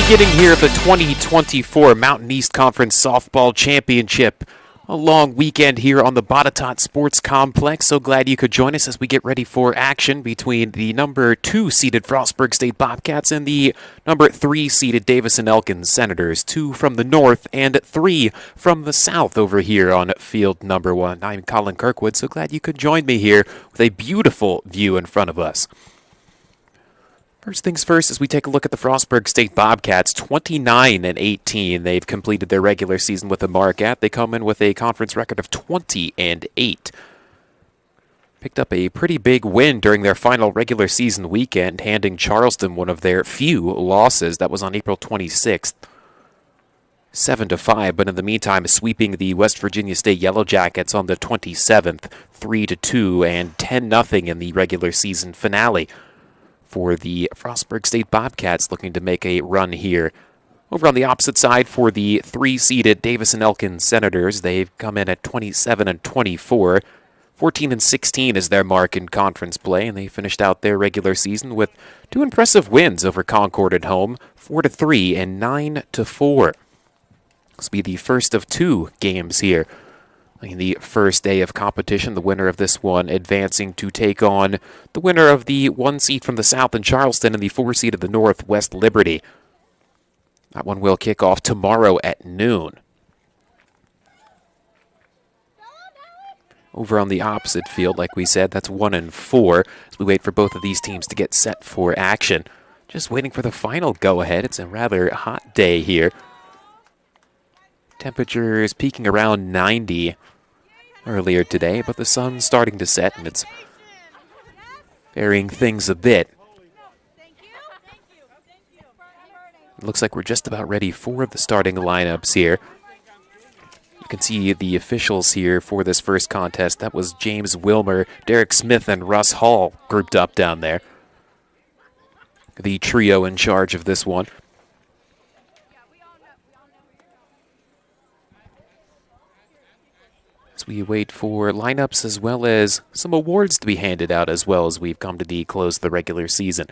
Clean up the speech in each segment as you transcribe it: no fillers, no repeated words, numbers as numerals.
beginning here of the 2024 Mountain East Conference Softball Championship. A long weekend here on the Bobcats Sports Complex. So glad you could join us as we get ready for action between the number 2 seeded Frostburg State Bobcats and the number 3 seeded Davis and Elkins Senators. 2 from the north and 3 from the south over here on field number 1. I'm Colin Kirkwood, so glad you could join me here with a beautiful view in front of us. First things first, as we take a look at the Frostburg State Bobcats, 29-18. They've completed their regular season with a mark at. They come in with a conference record of 20-8. Picked up a pretty big win during their final regular season weekend, handing Charleston one of their few losses. That was on April 26th. 7-5, but in the meantime, sweeping the West Virginia State Yellow Jackets on the 27th, 3-2 and 10-0 in the regular season finale for the Frostburg State Bobcats, looking to make a run here. Over on the opposite side for the 3-seeded Davis and Elkins Senators, they've come in at 27-24. 14-16 is their mark in conference play, and they finished out their regular season with 2 impressive wins over Concord at home, 4-3 and 9-4. This will be the first of 2 games here in the first day of competition. The winner of this one advancing to take on the winner of the 1 seed from the south in Charleston and the 4 seed of the north, West Liberty. That one will kick off tomorrow at noon. Over on the opposite field, like we said, that's 1-4 as we wait for both of these teams to get set for action. Just waiting for the final go-ahead. It's a rather hot day here. Temperature is peaking around 90 earlier today, but the sun's starting to set and it's varying things a bit. It looks like we're just about ready for the starting lineups here. You can see the officials here for this first contest. That was James Wilmer, Derek Smith, and Russ Hall grouped up down there. The trio in charge of this one. As we wait for lineups as well as some awards to be handed out as well as we've come to the close of the regular season.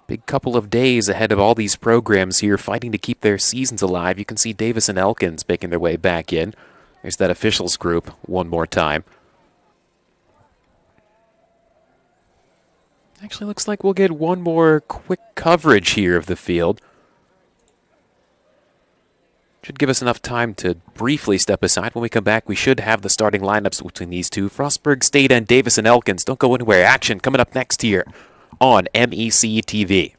Big couple of days ahead of all these programs here fighting to keep their seasons alive. You can see Davis and Elkins making their way back in. There's that officials group one more time. Actually looks like we'll get one more quick coverage here of the field. Should give us enough time to briefly step aside. When we come back, we should have the starting lineups between these two. Frostburg State and Davis and Elkins. Don't go anywhere. Action coming up next here on MEC TV.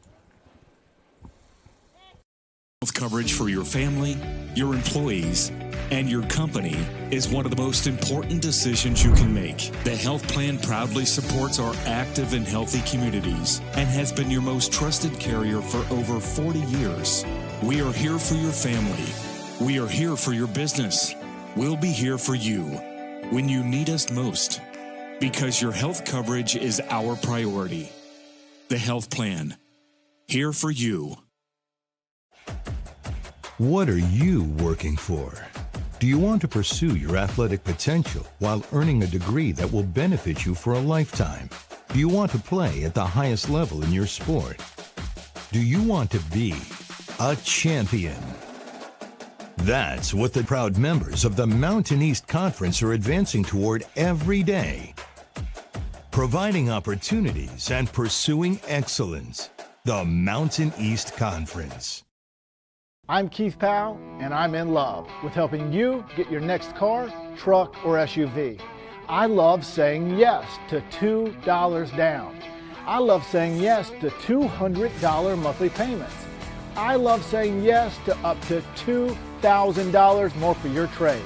Health coverage for your family, your employees, and your company is one of the most important decisions you can make. The health plan proudly supports our active and healthy communities and has been your most trusted carrier for over 40 years. We are here for your family. We are here for your business. We'll be here for you when you need us most, because your health coverage is our priority. The health plan, here for you. What are you working for? Do you want to pursue your athletic potential while earning a degree that will benefit you for a lifetime? Do you want to play at the highest level in your sport? Do you want to be a champion? That's what the proud members of the Mountain East Conference are advancing toward every day. Providing opportunities and pursuing excellence. The Mountain East Conference. I'm Keith Powell, and I'm in love with helping you get your next car, truck, or SUV. I love saying yes to $2 down. I love saying yes to $200 monthly payments. I love saying yes to up to $2,000 more for your trade.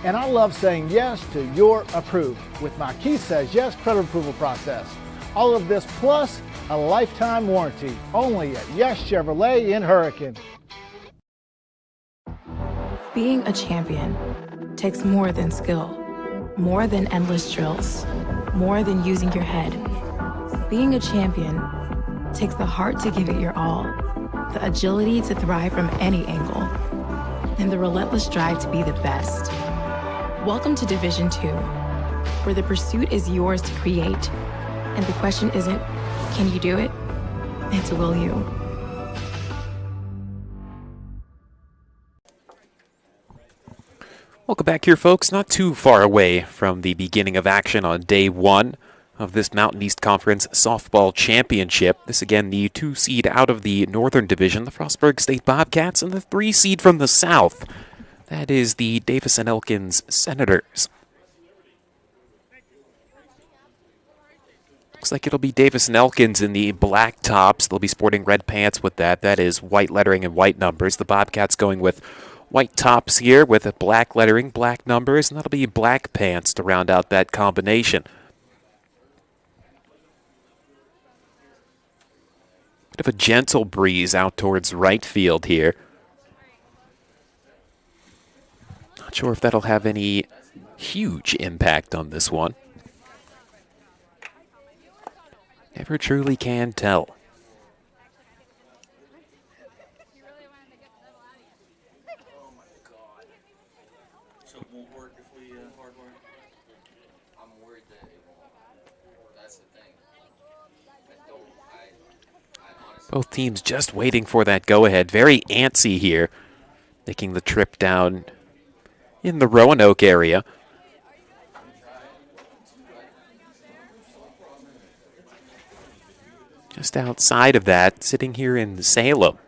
And I love saying yes to your approved with my Keith Says Yes credit approval process. All of this plus a lifetime warranty only at Yes Chevrolet in Hurricane. Being a champion takes more than skill, more than endless drills, more than using your head. Being a champion takes the heart to give it your all, the agility to thrive from any angle, and the relentless drive to be the best. Welcome to Division 2, where the pursuit is yours to create, and the question isn't, can you do it? It's will you? Welcome back here, folks. Not too far away from the beginning of action on day one of this Mountain East Conference Softball Championship. This, again, the 2 seed out of the Northern Division, the Frostburg State Bobcats, and the 3 seed from the South. That is the Davis and Elkins Senators. Looks like it'll be Davis and Elkins in the black tops. They'll be sporting red pants with that. That is white lettering and white numbers. The Bobcats going with white tops here with a black lettering, black numbers, and that'll be black pants to round out that combination. Bit of a gentle breeze out towards right field here. Not sure if that'll have any huge impact on this one. Never truly can tell. Both teams just waiting for that go-ahead. Very antsy here, making the trip down in the Roanoke area. Just outside of that, sitting here in Salem.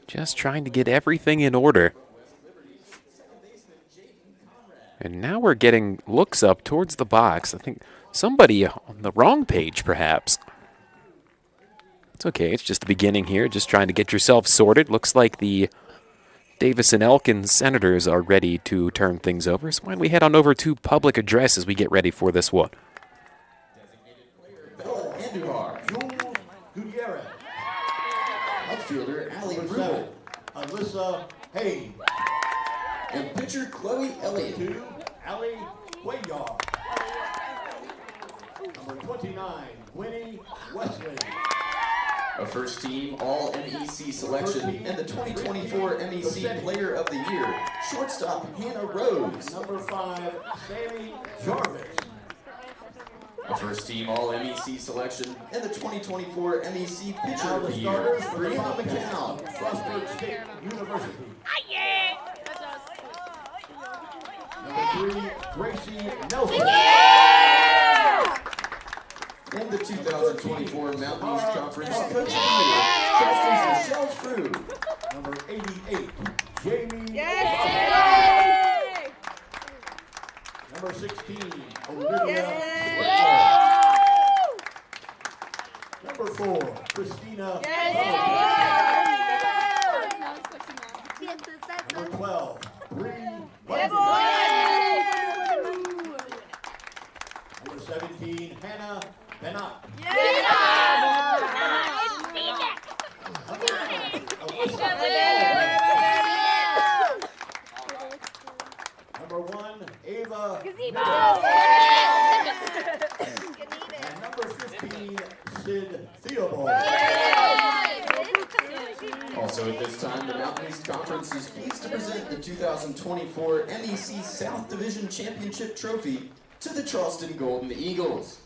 Just trying to get everything in order. And now we're getting looks up towards the box. I think somebody on the wrong page, perhaps. It's okay. It's just the beginning here. Just trying to get yourself sorted. Looks like the Davis and Elkins Senators are ready to turn things over. So why don't we head on over to public address as we get ready for this one. Gutierrez. Outfielder Ali Rubel. Alyssa Hayes. And pitcher Chloe Elliott. To Ali Cuellar. Number 29, Winnie Wesley. A first-team All-MEC selection and the 2024 MEC Player of the Year. Shortstop Hannah Rose. Number 5, Sammy Jarvis. A first-team All-MEC selection and the 2024 MEC Pitcher of the Year. Brianna McCown. Frostburg State University. Number 3, Gracie Nelson. Yeah! And the 2024 Mountain East Conference Coach of the Year, Justice Michelle Frew. Number 88, Jamie. Yes! Number 16, Olivia. Yes! Number 4, Christina. Yes! Number 12, Bree. Number 17, Hannah Benat. Number 1, Ava. And number 15, Sid Theobald. Also at this time, the Mountain East Conference is pleased to present the 2024 MEC South Division Championship Trophy to the Charleston Golden Eagles.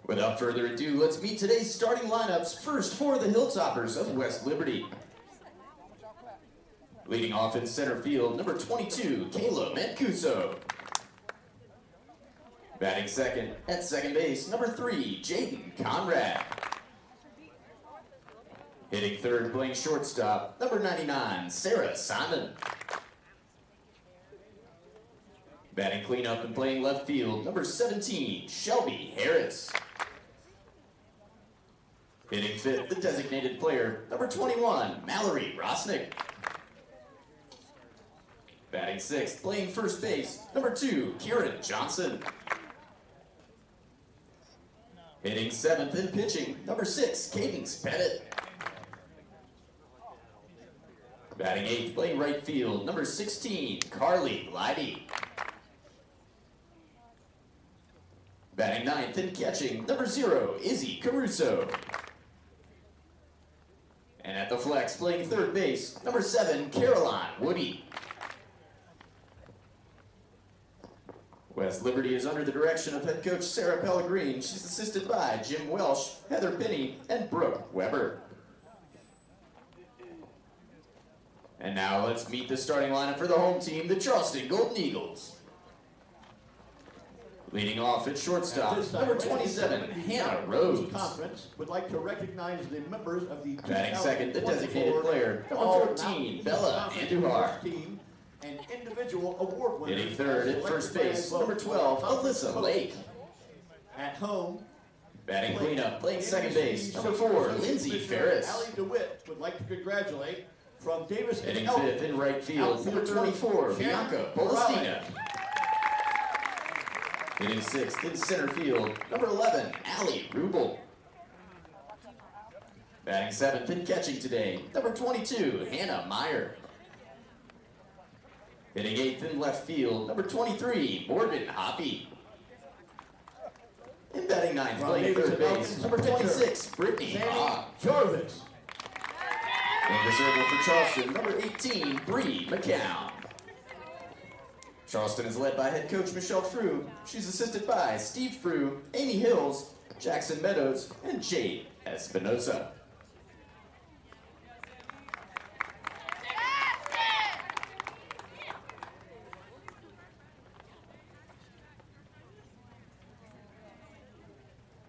Without further ado, let's meet today's starting lineups. First for the Hilltoppers of West Liberty. Leading off in center field, number 22, Kayla Mancuso. Batting second at second base, number 3, Jaden Conrad. Hitting third, playing shortstop, number 99, Sarah Simon. Batting cleanup and playing left field, number 17, Shelby Harris. Hitting fifth, the designated player, number 21, Mallory Rosnick. Batting sixth, playing first base, number 2, Kieran Johnson. Hitting seventh and pitching, number 6, Cadence Pettit. Batting eighth, playing right field, number 16, Carly Leidy. Batting ninth and catching, number 0, Izzy Caruso. And at the flex, playing third base, number 7, Caroline Woody. West Liberty is under the direction of head coach Sarah Pellegrini. She's assisted by Jim Welsh, Heather Pinney, and Brooke Weber. And now let's meet the starting lineup for the home team, the Charleston Golden Eagles. Leading off at shortstop, number 27, Hannah Rhodes. Conference would like to recognize the members of the batting second, the designated player, number 14, Bella Andujar. Team and individual award winners. Hitting third at first base, number 12, Alyssa Lake. At home, batting cleanup, playing second base, number 4, Lindsay Ferris. Allie DeWitt would like to congratulate from Davis and hitting Elkins, fifth in right field, number 24, Bianca Polestina. Hitting sixth in center field, number 11, Allie Rubel. Batting seventh and catching today, number 22, Hannah Meyer. Hitting eighth in left field, number 23, Morgan Hoppy. And batting ninth, playing third base, number 26, Brittany Hogg. Jarvis. In the circle for Charleston, number 18, Bree McCown. Charleston is led by head coach Michelle Frew. She's assisted by Steve Frew, Amy Hills, Jackson Meadows, and Jade Espinosa.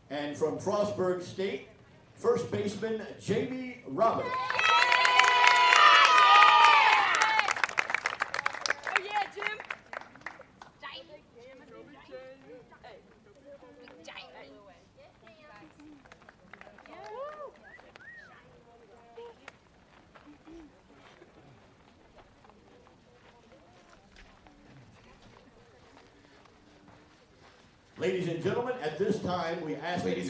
And from Frostburg State, first baseman Jamie Roberts. Ladies and gentlemen, at this time we ask that you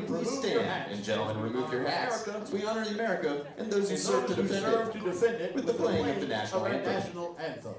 please stand. And gentlemen, remove your hats as we honor America and those who serve to defend it with the playing of the national anthem.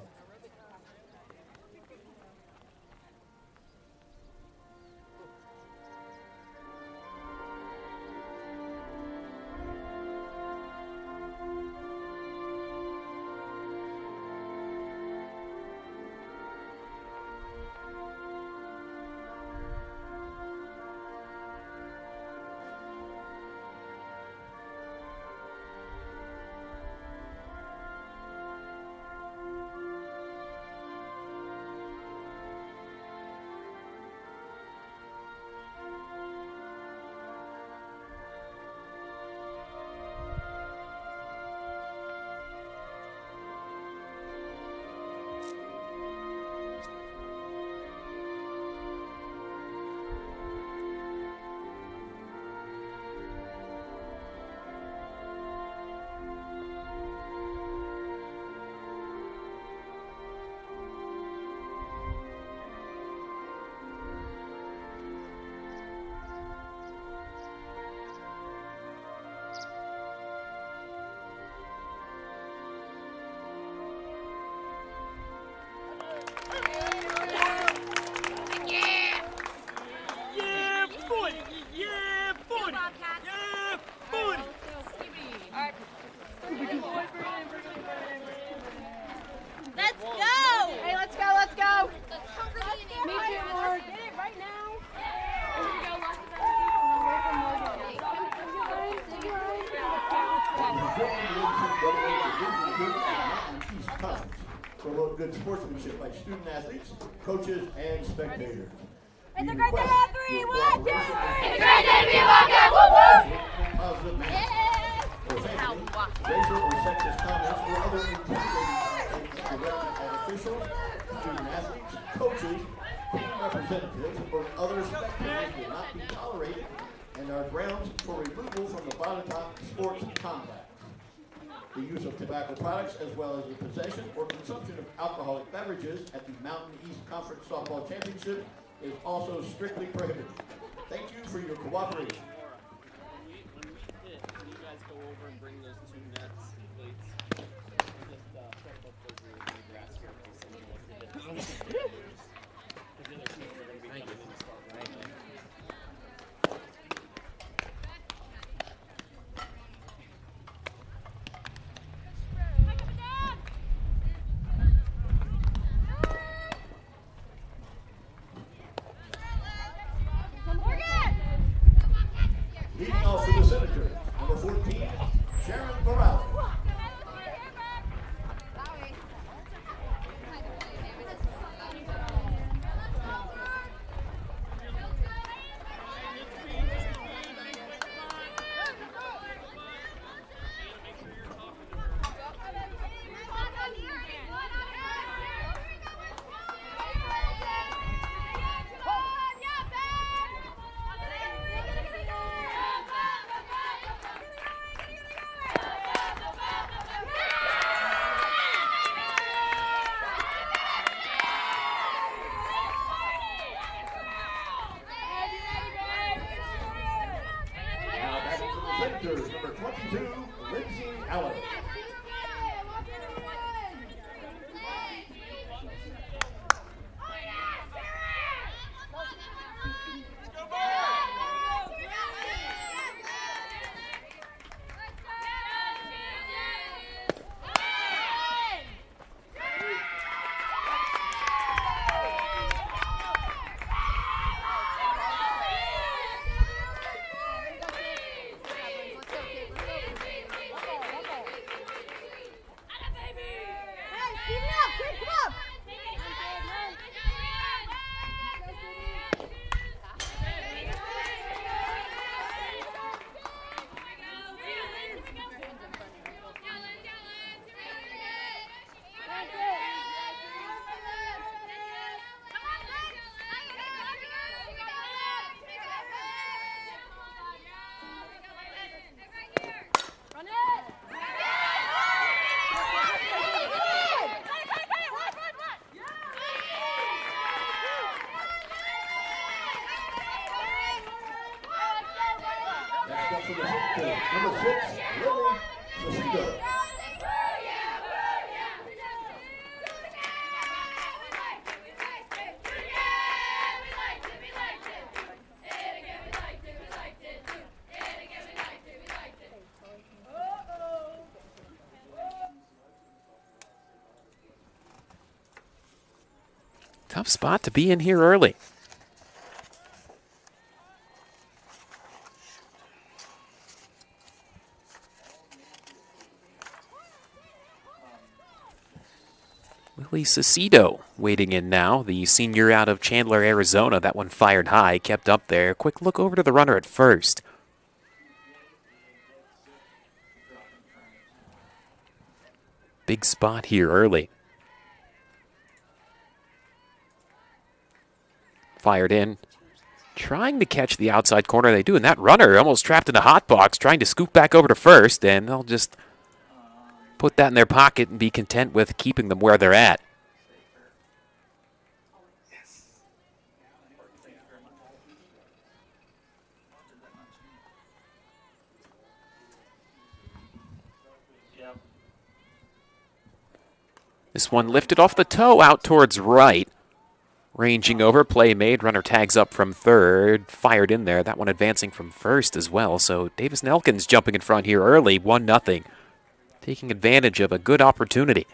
Promote good sportsmanship by student athletes, coaches, and spectators. It's a great day at 3! 1, 2, 3! It's a great day to be a Bobcat! Woo woo! positive message. For offending, racial or sexist comments or other intimidating actions directed at officials, student athletes, coaches, team representatives, or other spectators will not be tolerated and are grounds for removal from the Botetourt Sports Complex. The use of tobacco products as well as the possession or consumption of alcoholic beverages at the Mountain East Conference Softball Championship is also strictly prohibited. Thank you for your cooperation. When we hit, can you guys go over and bring those two nets and plates? Just prep up over in the grass here. Because the other teams are going to be coming in and start running. Leading off for the Senators, number 14, Sharon Morales. Senators, number 22, Lindsay Allen. Next up for the Senators, number 6, Lily Cecido. Tough spot to be in here early. Lily Cecido waiting in now, the senior out of Chandler, Arizona. That one fired high, kept up there. Quick look over to the runner at first. Big spot here early. Fired in. Trying to catch the outside corner. They do, and that runner almost trapped in the hot box, trying to scoop back over to first, and they'll just put that in their pocket and be content with keeping them where they're at. This one lifted off the toe out towards right. Ranging over, play made, runner tags up from third, fired in there. That one advancing from first as well. So Davis and Elkins jumping in front here early, 1-0. Taking advantage of a good opportunity.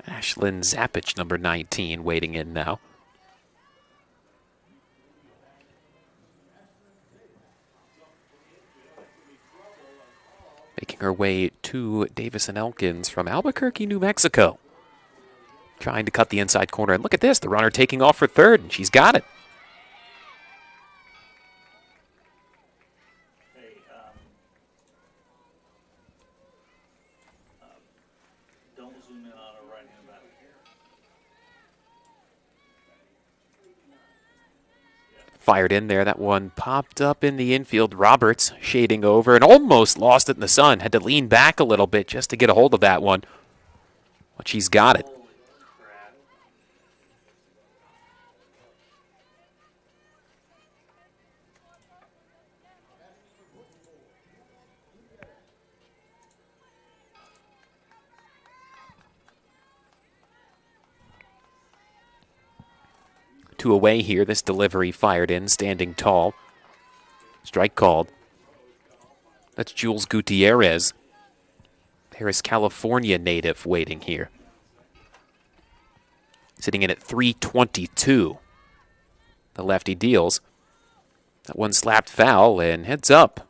Ashlyn Zapich, number 19, waiting in now. Making her way to Davis and Elkins from Albuquerque, New Mexico. Trying to cut the inside corner. And look at this, the runner taking off for third, and she's got it. Don't zoom in on a right-hand back. Fired in there. That one popped up in the infield. Roberts shading over and almost lost it in the sun. Had to lean back a little bit just to get a hold of that one. But she's got it. Two away here. This delivery fired in, standing tall. Strike called. That's Jules Gutierrez. Paris, California native waiting here. Sitting in at 322. The lefty deals. That one slapped foul and heads up.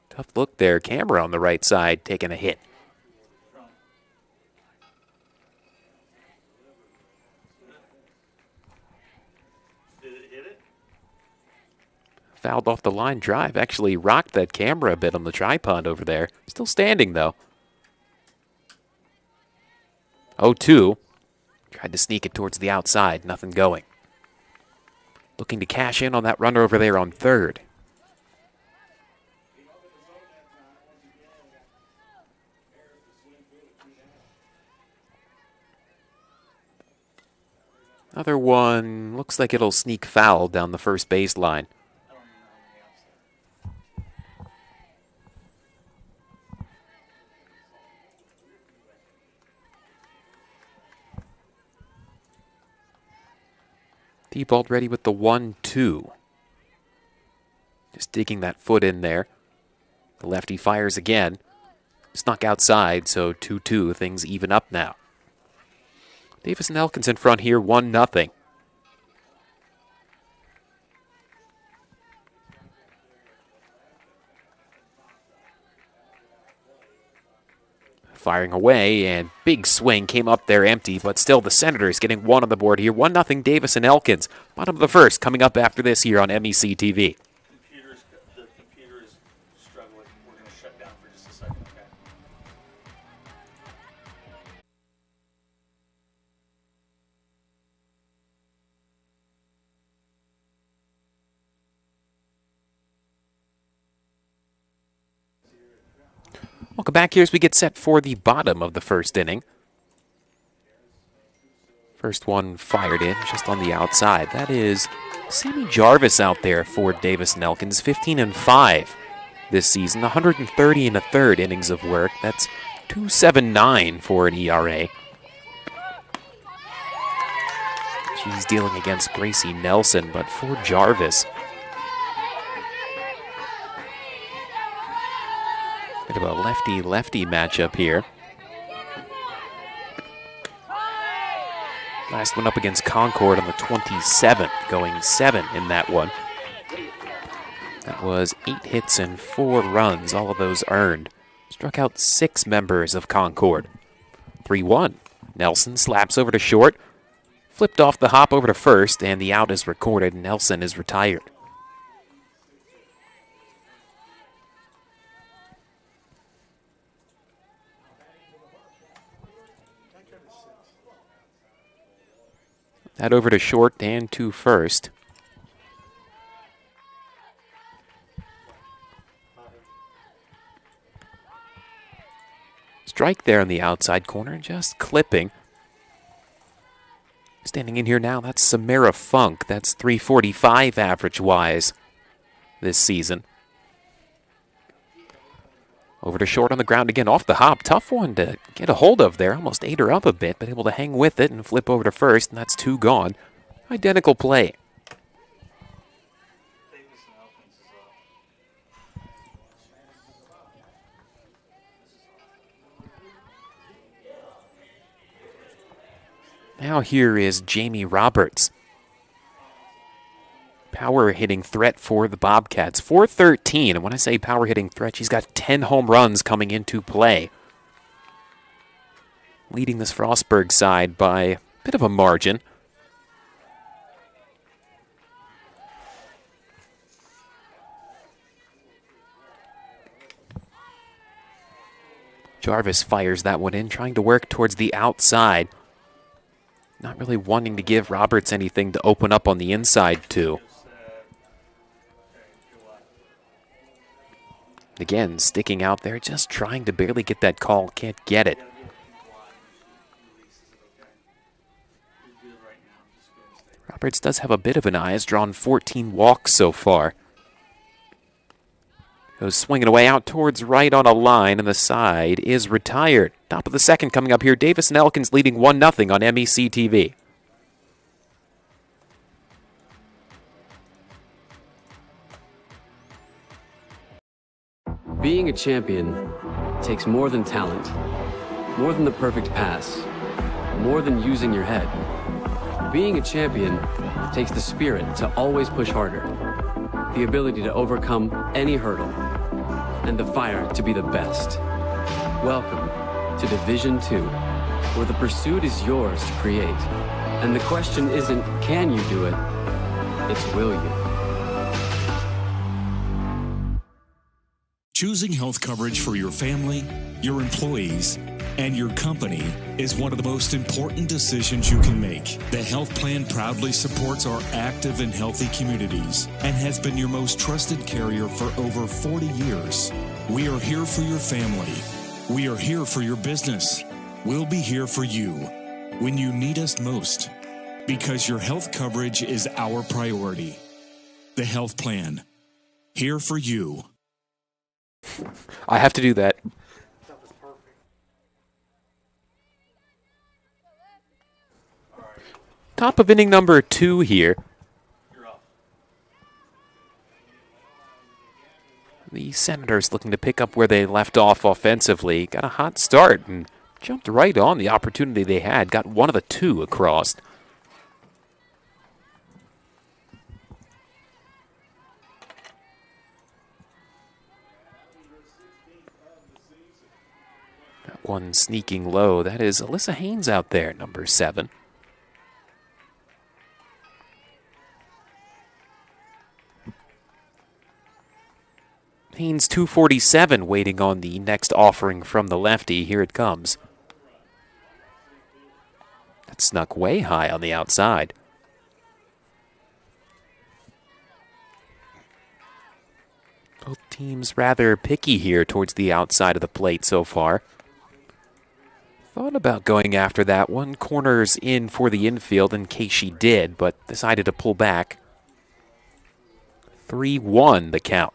Tough look there. Camera on the right side taking a hit. Fouled off the line drive. Actually rocked that camera a bit on the tripod over there. Still standing, though. 0-2. Tried to sneak it towards the outside. Nothing going. Looking to cash in on that runner over there on third. Another one. Looks like it'll sneak foul down the first baseline. Thibault ready with the 1-2. Just digging that foot in there. The lefty fires again. Snuck outside, so 2-2. Things even up now. Davis and Elkins in front here, 1-0. Firing away, and big swing came up there empty, but still the Senators getting one on the board here. 1-0 Davis and Elkins. Bottom of the first coming up after this here on MEC TV. The computer is struggling. We're going to shut down for just a second, okay? Welcome back here as we get set for the bottom of the first inning. First one fired in just on the outside. That is Sammy Jarvis out there for Davis and Elkins. 15-5 this season. 130 and a third innings of work. That's 2.79 for an ERA. She's dealing against Gracie Nelson, but for Jarvis, bit of a lefty-lefty matchup here. Last one up against Concord on the 27th, going 7 in that one. That was 8 hits and 4 runs, all of those earned. Struck out 6 members of Concord. 3-1. Nelson slaps over to short. Flipped off the hop over to first, and the out is recorded. Nelson is retired. That over to short and to first. Strike there on the outside corner, just clipping. Standing in here now, that's Samara Funk. That's 345 average-wise this season. Over to short on the ground again, off the hop. Tough one to get a hold of there. Almost ate her up a bit, but able to hang with it and flip over to first, and that's 2 gone. Identical play. Now here is Jamie Roberts. power hitting threat for the Bobcats. 413, and when I say power hitting threat, she's got 10 home runs coming into play. Leading this Frostburg side by a bit of a margin. Jarvis fires that one in, trying to work towards the outside. Not really wanting to give Roberts anything to open up on the inside to. Again, sticking out there, just trying to barely get that call. Can't get it. Roberts does have a bit of an eye. Has drawn 14 walks so far. Goes swinging away out towards right on a line, and the side is retired. Top of the second coming up here. Davis and Elkins leading 1-0 on MEC TV. Being a champion takes more than talent, more than the perfect pass, more than using your head. Being a champion takes the spirit to always push harder, the ability to overcome any hurdle, and the fire to be the best. Welcome to Division 2, where the pursuit is yours to create. And the question isn't, can you do it? It's, will you? Choosing health coverage for your family, your employees, and your company is one of the most important decisions you can make. The health plan proudly supports our active and healthy communities and has been your most trusted carrier for over 40 years. We are here for your family. We are here for your business. We'll be here for you when you need us most, because your health coverage is our priority. The health plan, here for you. I have to do that. Top of inning number 2 here. The Senators looking to pick up where they left off offensively. Got a hot start and jumped right on the opportunity they had. Got one of the 2 across. That one sneaking low. That is Alyssa Haynes out there, number 7. Haynes 247 waiting on the next offering from the lefty. Here it comes. That snuck way high on the outside. Both teams rather picky here towards the outside of the plate so far. Thought about going after that one. Corners in for the infield in case she did, but decided to pull back. 3-1 the count.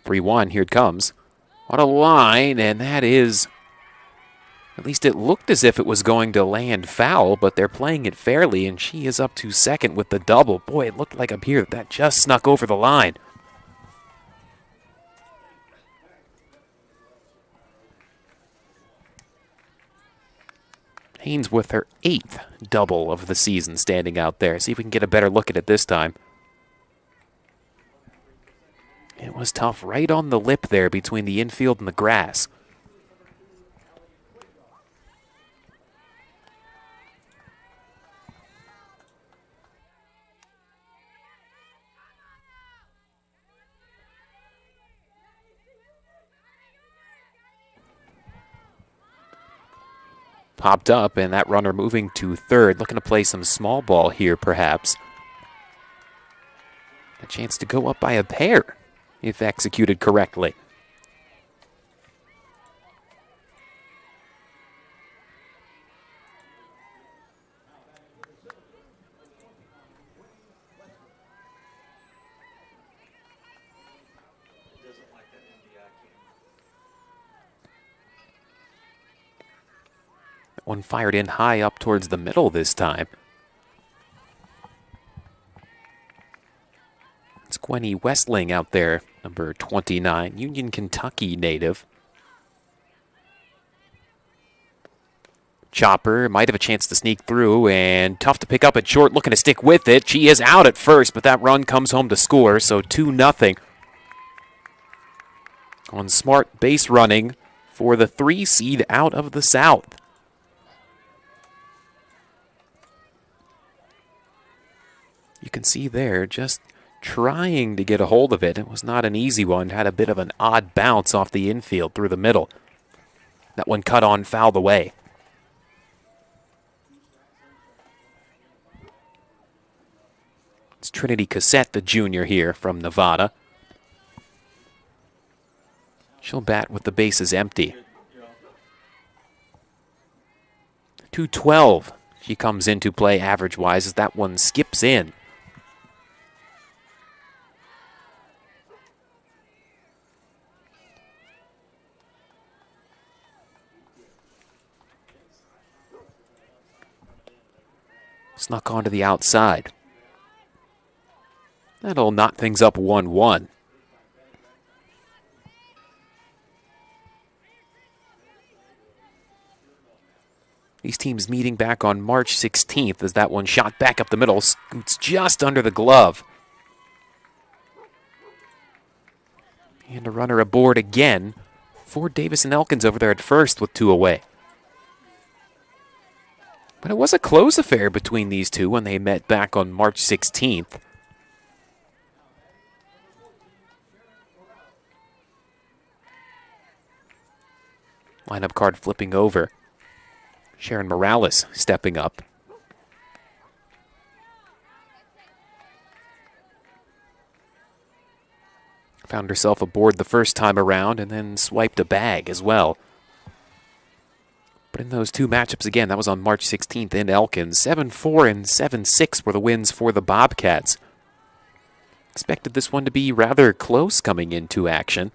Here it comes. On a line, and that is... At least it looked as if it was going to land foul, but they're playing it fairly, and she is up to second with the double. Boy, it looked like up here that just snuck over the line. Haynes with her 8th double of the season standing out there. See if we can get a better look at it this time. It was tough right on the lip there between the infield and the grass. Popped up, and that runner moving to third, looking to play some small ball here perhaps. A chance to go up by a pair if executed correctly. That one fired in high up towards the middle this time. It's Gwenny Westling out there, number 29, Union, Kentucky native. Chopper might have a chance to sneak through, and tough to pick up at short, looking to stick with it. She is out at first, but that run comes home to score, so 2-0. On smart base running for the 3 seed out of the South. You can see there just trying to get a hold of it. It was not an easy one. Had a bit of an odd bounce off the infield through the middle. That one cut on, fouled away. It's Trinity Cassette, the junior here from Nevada. She'll bat with the bases empty. 212 she comes into play average-wise as that one skips in. Snuck onto the outside. That'll knot things up 1-1. These teams meeting back on March 16th as that one shot back up the middle, scoots just under the glove. And a runner aboard again for Davis and Elkins over there at first with 2 away. But it was a close affair between these two when they met back on March 16th. Lineup card flipping over. Sharon Morales stepping up. Found herself aboard the first time around and then swiped a bag as well. But in those 2 matchups again, that was on March 16th in Elkins. 7-4 and 7-6 were the wins for the Bobcats. Expected this one to be rather close coming into action.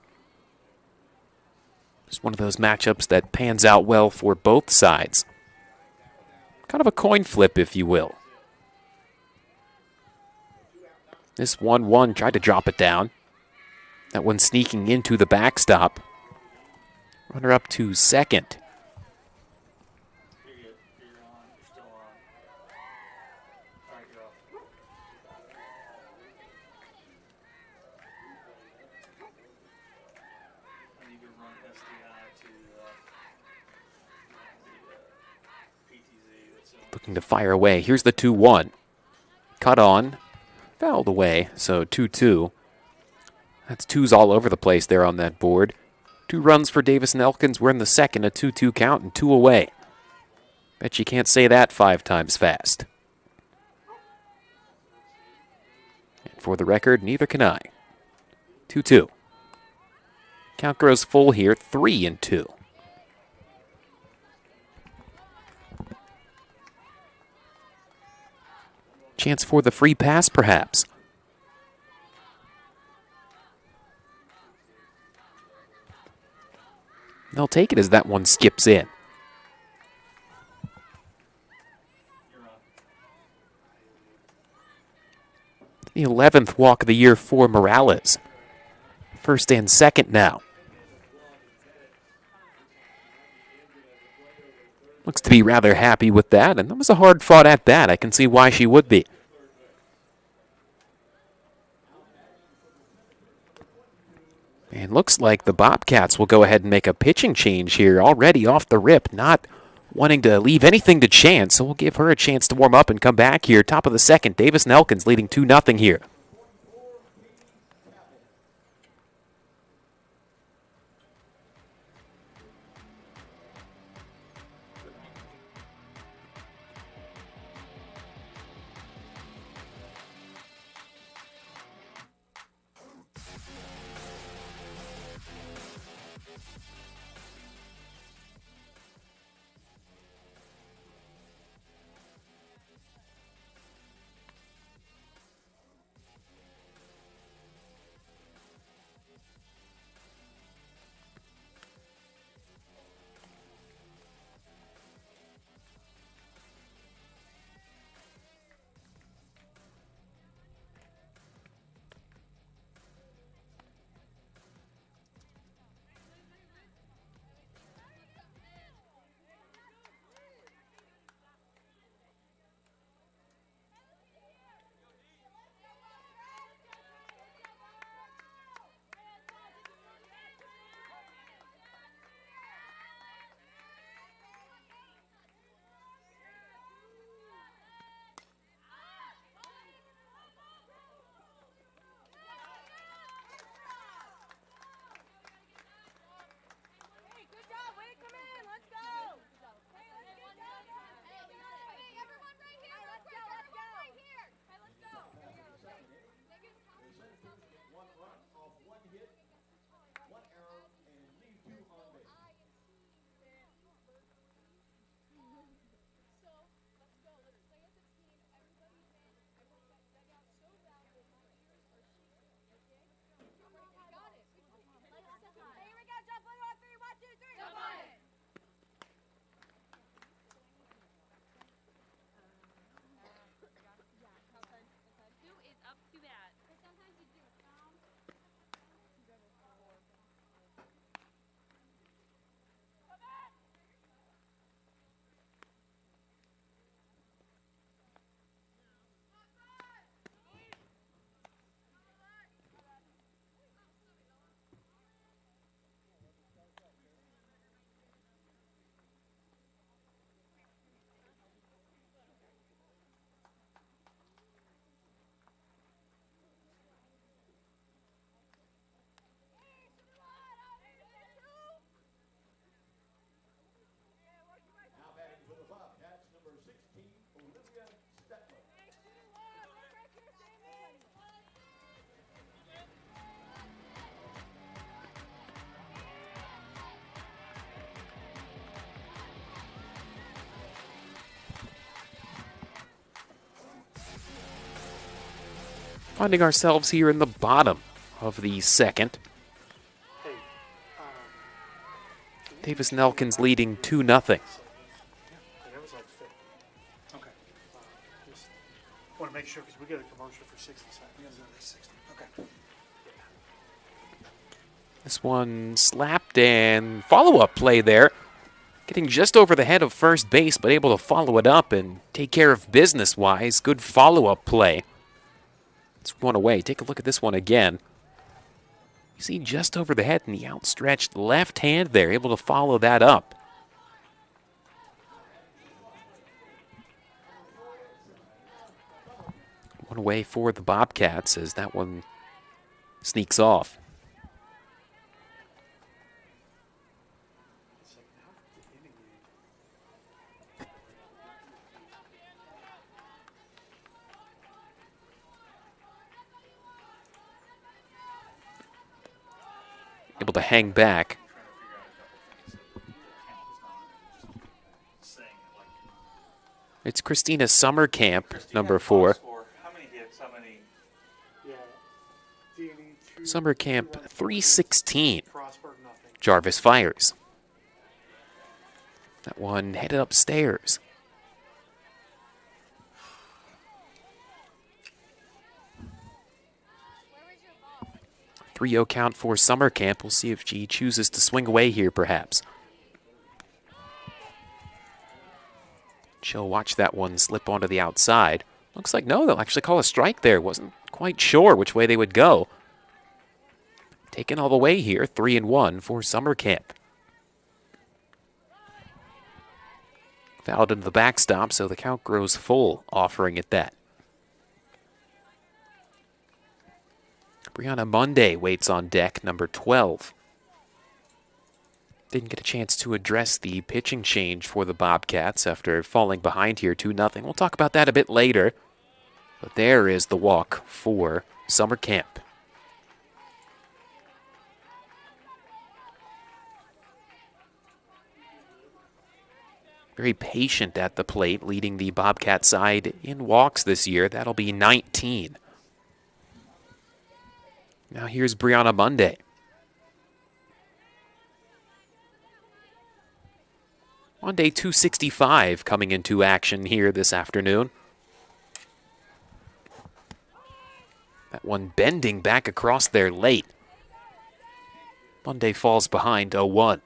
It's one of those matchups that pans out well for both sides. Kind of a coin flip, if you will. This 1-1 tried to drop it down. That one sneaking into the backstop. Runner up to second. Looking to fire away. Here's the 2-1. Cut on. Fouled away, so 2-2. That's 2s all over the place there on that board. 2 runs for Davis and Elkins. We're in the second, a 2-2 count and 2 away. Bet you can't say that 5 times fast. And for the record, neither can I. 2-2. Count grows full here, 3-2. Chance for the free pass, perhaps. They'll take it as that one skips in. The 11th walk of the year for Morales. First and second now. Looks to be rather happy with that, and that was a hard fought at bat. I can see why she would be. And looks like the Bobcats will go ahead and make a pitching change here already off the rip, not wanting to leave anything to chance, so we'll give her a chance to warm up and come back here. Top of the second, Davis and Elkins leading 2-0 here. Finding ourselves here in the bottom of the second. Davis and Elkins leading 2-0. Okay. Just want to make sure because we get a commercial for 60 seconds. Okay. This one slapped and follow-up play there. Getting just over the head of first base, but able to follow it up and take care of business-wise. Good follow-up play. It's one away. Take a look at this one again. You see just over the head in the outstretched left hand there, able to follow that up. One away for the Bobcats as that one sneaks off. Able to hang back. It's Christina Summercamp, number 4. How many hits? How many? Yeah. Summercamp 316. Frostburg, nothing. Jarvis fires. That one headed upstairs. 3-0 count for Summercamp. We'll see if she chooses to swing away here, perhaps. She'll watch that one slip onto the outside. Looks like no, they'll actually call a strike there. Wasn't quite sure which way they would go. Taken all the way here, 3-1 for Summercamp. Fouled into the backstop, so the count grows full, offering it that. Brianna Monday waits on deck, number 12. Didn't get a chance to address the pitching change for the Bobcats after falling behind here 2-0. We'll talk about that a bit later. But there is the walk for Summercamp. Very patient at the plate, leading the Bobcat side in walks this year. That'll be 19. Now here's Brianna Monday. Monday 265 coming into action here this afternoon. That one bending back across there late. Monday falls behind 0-1.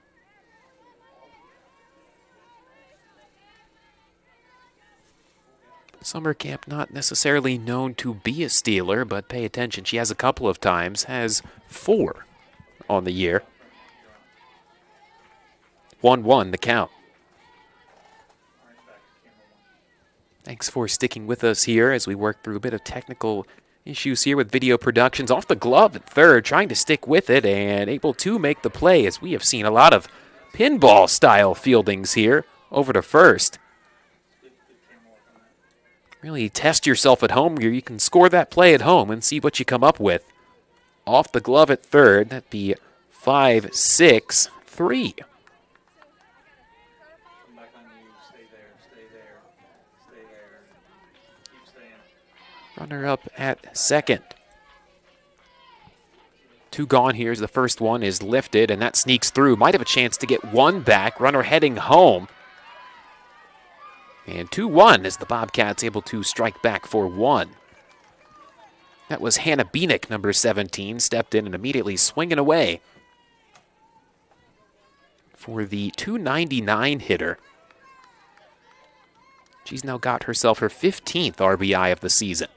Summercamp not necessarily known to be a stealer, but pay attention. She has a couple of times, has 4 on the year. 1-1 the count. Thanks for sticking with us here as we work through a bit of technical issues here with video productions. Off the glove at third, trying to stick with it and able to make the play as we have seen a lot of pinball-style fieldings here over to first. Really test yourself at home here. You can score that play at home and see what you come up with. Off the glove at third, that'd be 5-6-3. Runner up at second. 2 gone here as the first one is lifted, and that sneaks through. Might have a chance to get 1 back. Runner heading home. And 2-1 as the Bobcats able to strike back for 1. That was Hannah Beanick, number 17, stepped in and immediately swinging away for the 299 hitter. She's now got herself her 15th RBI of the season.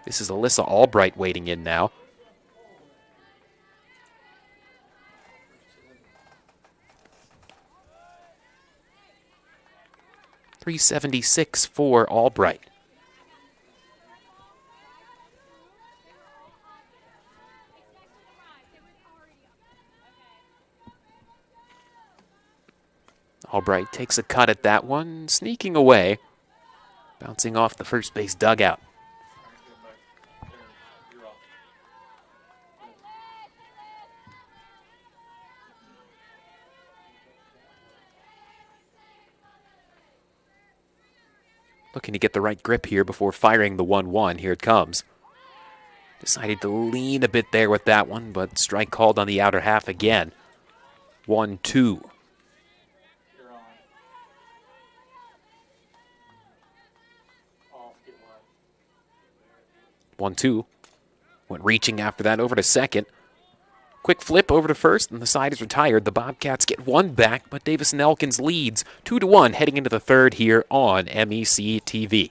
This is Alyssa Albright waiting in now. .376 for Albright. Albright takes a cut at that one, sneaking away, bouncing off the first base dugout. looking to get the right grip here before firing the 1-1. Here it comes. Decided to lean a bit there with that one, but strike called on the outer half again. 1-2. 1-2. Went reaching after that over to second. Quick flip over to first, and the side is retired. The Bobcats get one back, but Davis and Elkins leads 2-1 heading into the third here on MEC TV.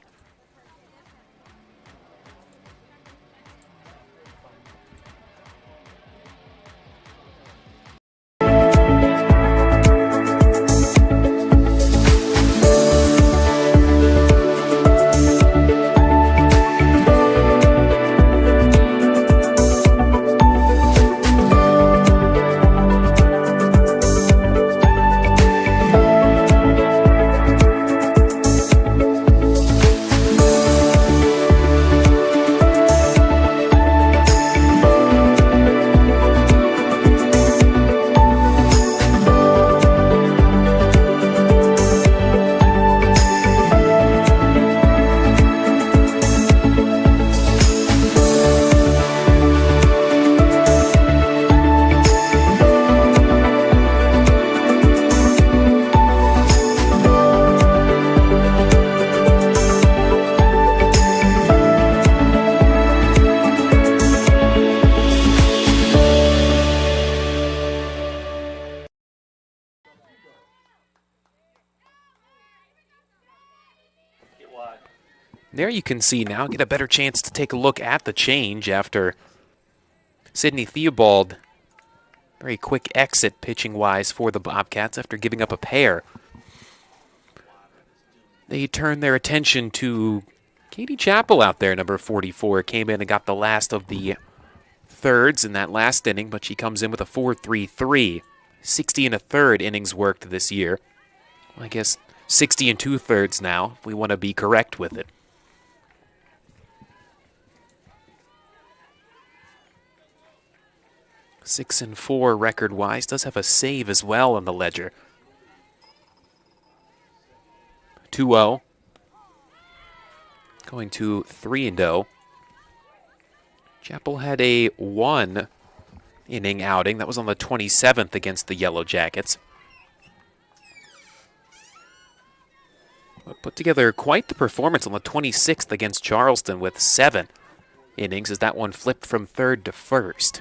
There you can see now, get a better chance to take a look at the change after Sidney Theobald. Very quick exit pitching-wise for the Bobcats after giving up a pair. They turned their attention to Katie Chappell out there, number 44. Came in and got the last of the thirds in that last inning, but she comes in with a 4.33. 60 and a third innings worked this year. Well, I guess 60 and 2/3 now, if we want to be correct with it. Six and 4 record-wise. Does have a save as well on the ledger. 2-0. Going to 3-0. Chappell had a 1-inning outing. That was on the 27th against the Yellow Jackets. But put together quite the performance on the 26th against Charleston with 7 innings as that one flipped from third to first.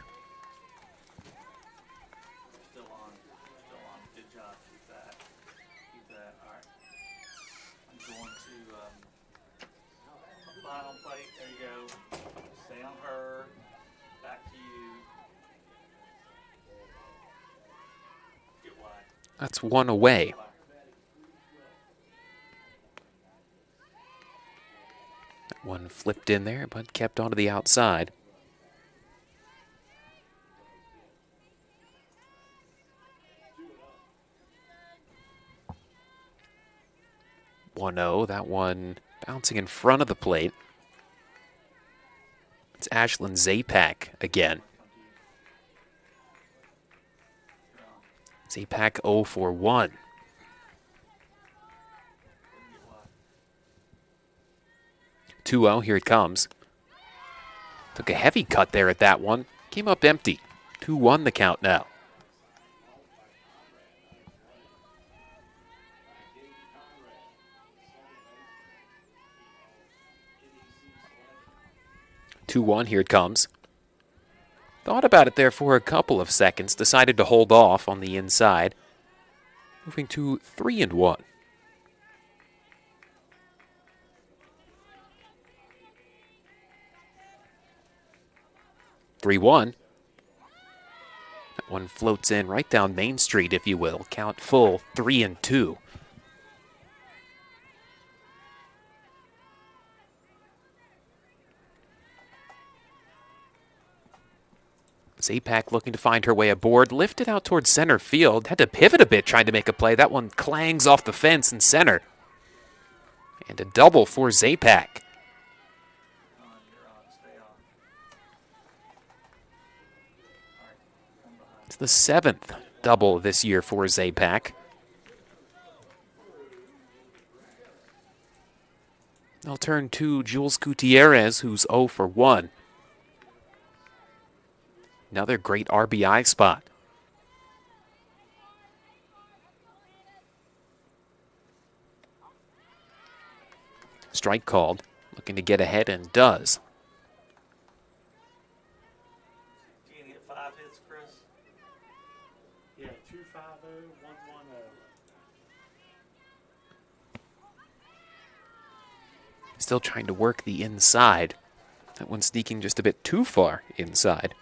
That's one away. That one flipped in there, but kept onto the outside. One-0, that one bouncing in front of the plate. It's Ashlyn Zapak again. Zapak 0 for 1. Here it comes. Took a heavy cut there at that one. Came up empty. 2-1 the count now. Here it comes. Thought about it there for a couple of seconds. Decided to hold off on the inside. Moving to 3-1. 3-1. That one floats in right down Main Street, if you will. Count full 3-2. Zapak looking to find her way aboard, lifted out towards center field, had to pivot a bit trying to make a play. That one clangs off the fence in center. And a double for Zapak. It's the 7th double this year for Zapak. They'll turn to Jules Gutierrez, who's 0 for 1. Another great RBI spot. Strike called, looking to get ahead and does. Can you get 5 hits, Chris? Yeah, 250, 110. Still trying to work the inside. That one sneaking just a bit too far inside.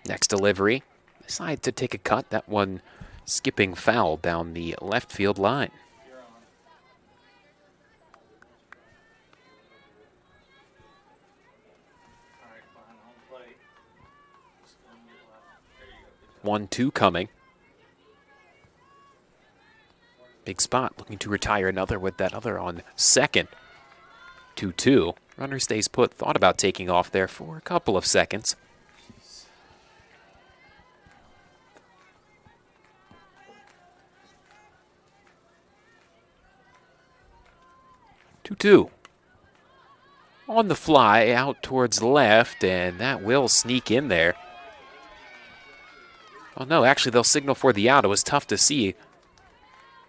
Next delivery. Decide to take a cut. That one skipping foul down the left field line. All right, fine, home plate. Just gonna get left. There you go. 1-2 coming. Big spot, looking to retire another with that other on second. 2-2. Runner stays put. Thought about taking off there for a couple of seconds. Two. On the fly, out towards left, and that will sneak in there. Oh no, actually they'll signal for the out. It was tough to see.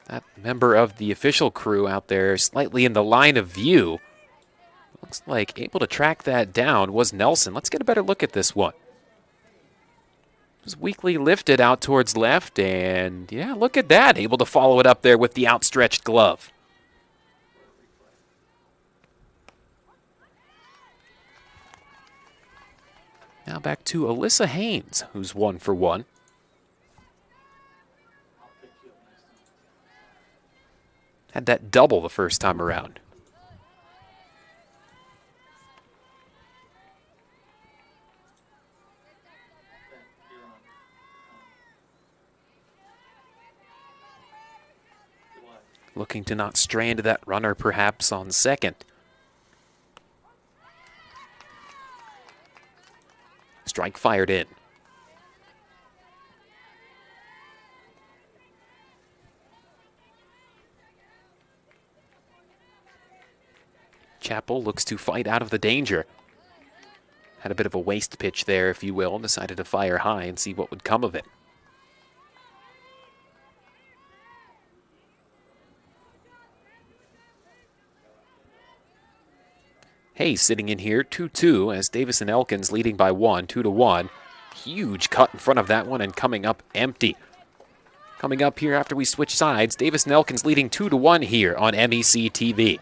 That member of the official crew out there slightly in the line of view. Looks like able to track that down was Nelson. Let's get a better look at this one. It was weakly lifted out towards left, and yeah, look at that. Able to follow it up there with the outstretched glove. Now back to Alyssa Haynes, who's 1 for 1. Had that double the first time around. Looking to not strand that runner perhaps on second. Strike fired in. Chappell looks to fight out of the danger. Had a bit of a waste pitch there, if you will, and decided to fire high and see what would come of it. Hayes sitting in here, 2-2, as Davis and Elkins leading by 1, 2-1. Huge cut in front of that one and coming up empty. Coming up here after we switch sides, Davis and Elkins leading 2-1 here on MEC TV.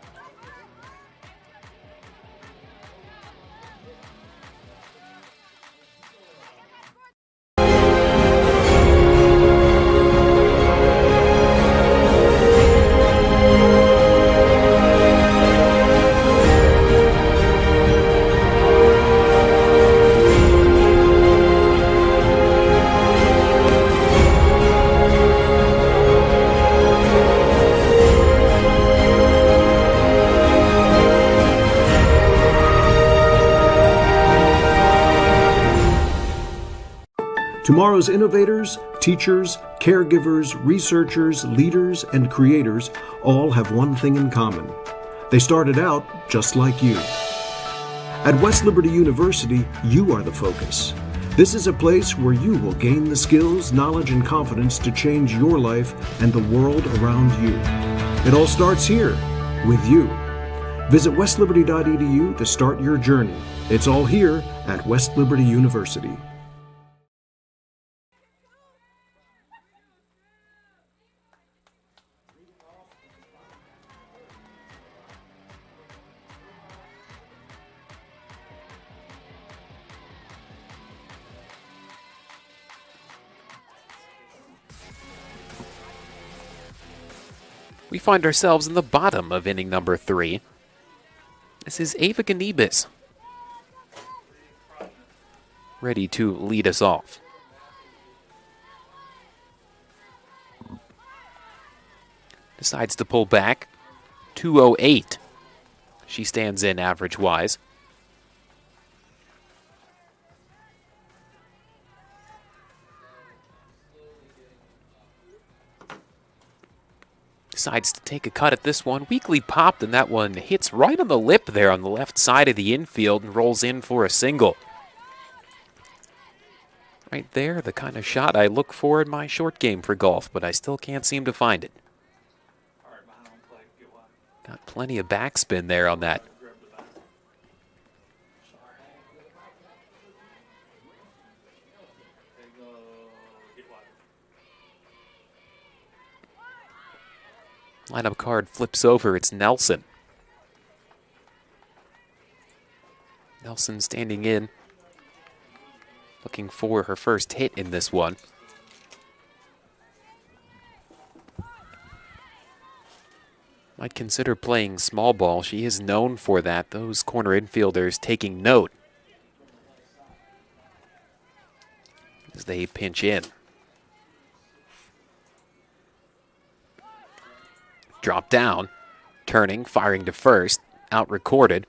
Tomorrow's innovators, teachers, caregivers, researchers, leaders, and creators all have one thing in common. They started out just like you. At West Liberty University, you are the focus. This is a place where you will gain the skills, knowledge, and confidence to change your life and the world around you. It all starts here, with you. Visit westliberty.edu to start your journey. It's all here at West Liberty University. We find ourselves in the bottom of inning number 3. This is Ava Ganibas, ready to lead us off. Decides to pull back. 208. She stands in average-wise. decides to take a cut at this one. Weakly popped, and that one hits right on the lip there on the left side of the infield and rolls in for a single. Right there, the kind of shot I look for in my short game for golf, but I still can't seem to find it. Got plenty of backspin there on that. Lineup card flips over. It's Nelson. Nelson standing in, looking for her first hit in this one. Might consider playing small ball. She is known for that. Those corner infielders taking note as they pinch in. Drop down, turning, firing to first, out recorded.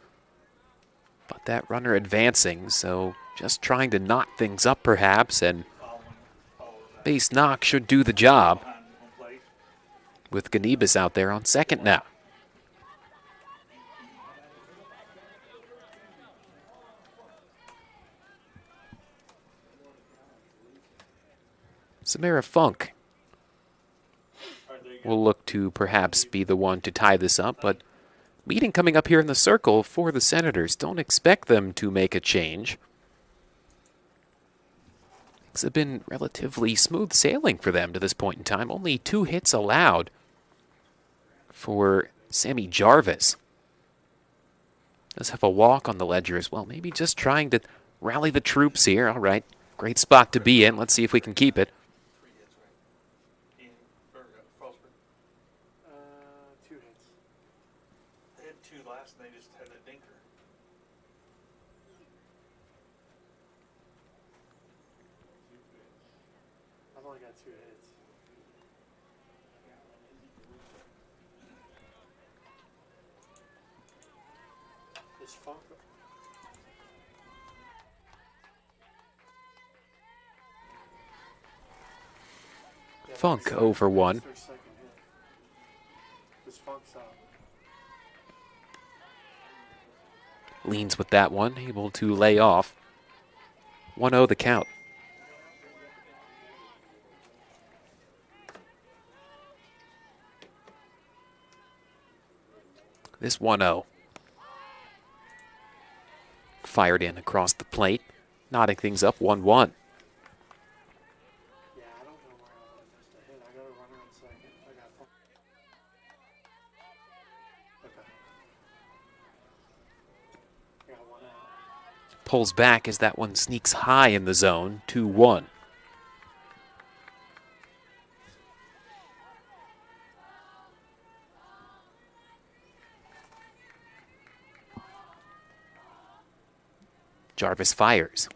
But that runner advancing, so just trying to knot things up perhaps, and base knock should do the job. With Ganibas out there on second now. Samara Funk will look to perhaps be the one to tie this up, but meeting coming up here in the circle for the Senators. Don't expect them to make a change. Things have been relatively smooth sailing for them to this point in time. Only 2 hits allowed for Sammy Jarvis. Does have a walk on the ledger as well. Maybe just trying to rally the troops here. All right, great spot to be in. Let's see if we can keep it. 2 hits. They had 2 last, and they just had a dinker. I've only got 2 hits. This Funk. Funk over 1. Leans with that one, able to lay off. 1-0 the count. This 1-0. Fired in across the plate, knotting things up 1-1. Pulls back as that one sneaks high in the zone, 2-1. Jarvis fires.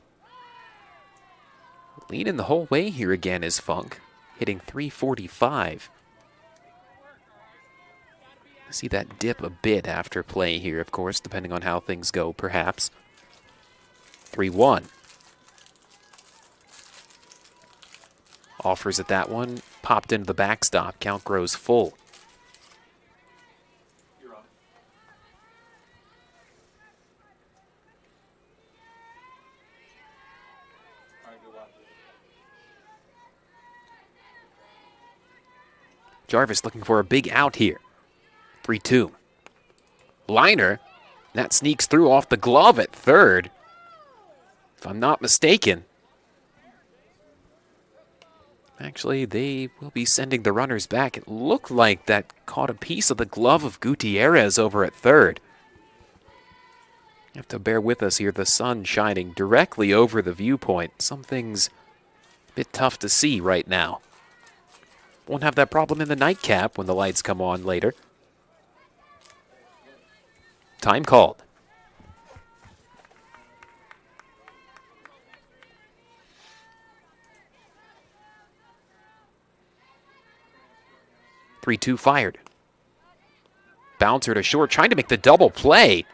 Leaning the whole way here again is Funk, hitting .345. See that dip a bit after play here, of course, depending on how things go, perhaps. 3-1. Offers at that one, popped into the backstop. Count grows full. Jarvis looking for a big out here. 3-2. Liner. That sneaks through off the glove at third. If I'm not mistaken. Actually, they will be sending the runners back. It looked like that caught a piece of the glove of Gutierrez over at third. You have to bear with us here. The sun shining directly over the viewpoint. Something's a bit tough to see right now. Won't have that problem in the nightcap when the lights come on later. Time called. .3-2 fired. Bouncer to short, trying to make the double play.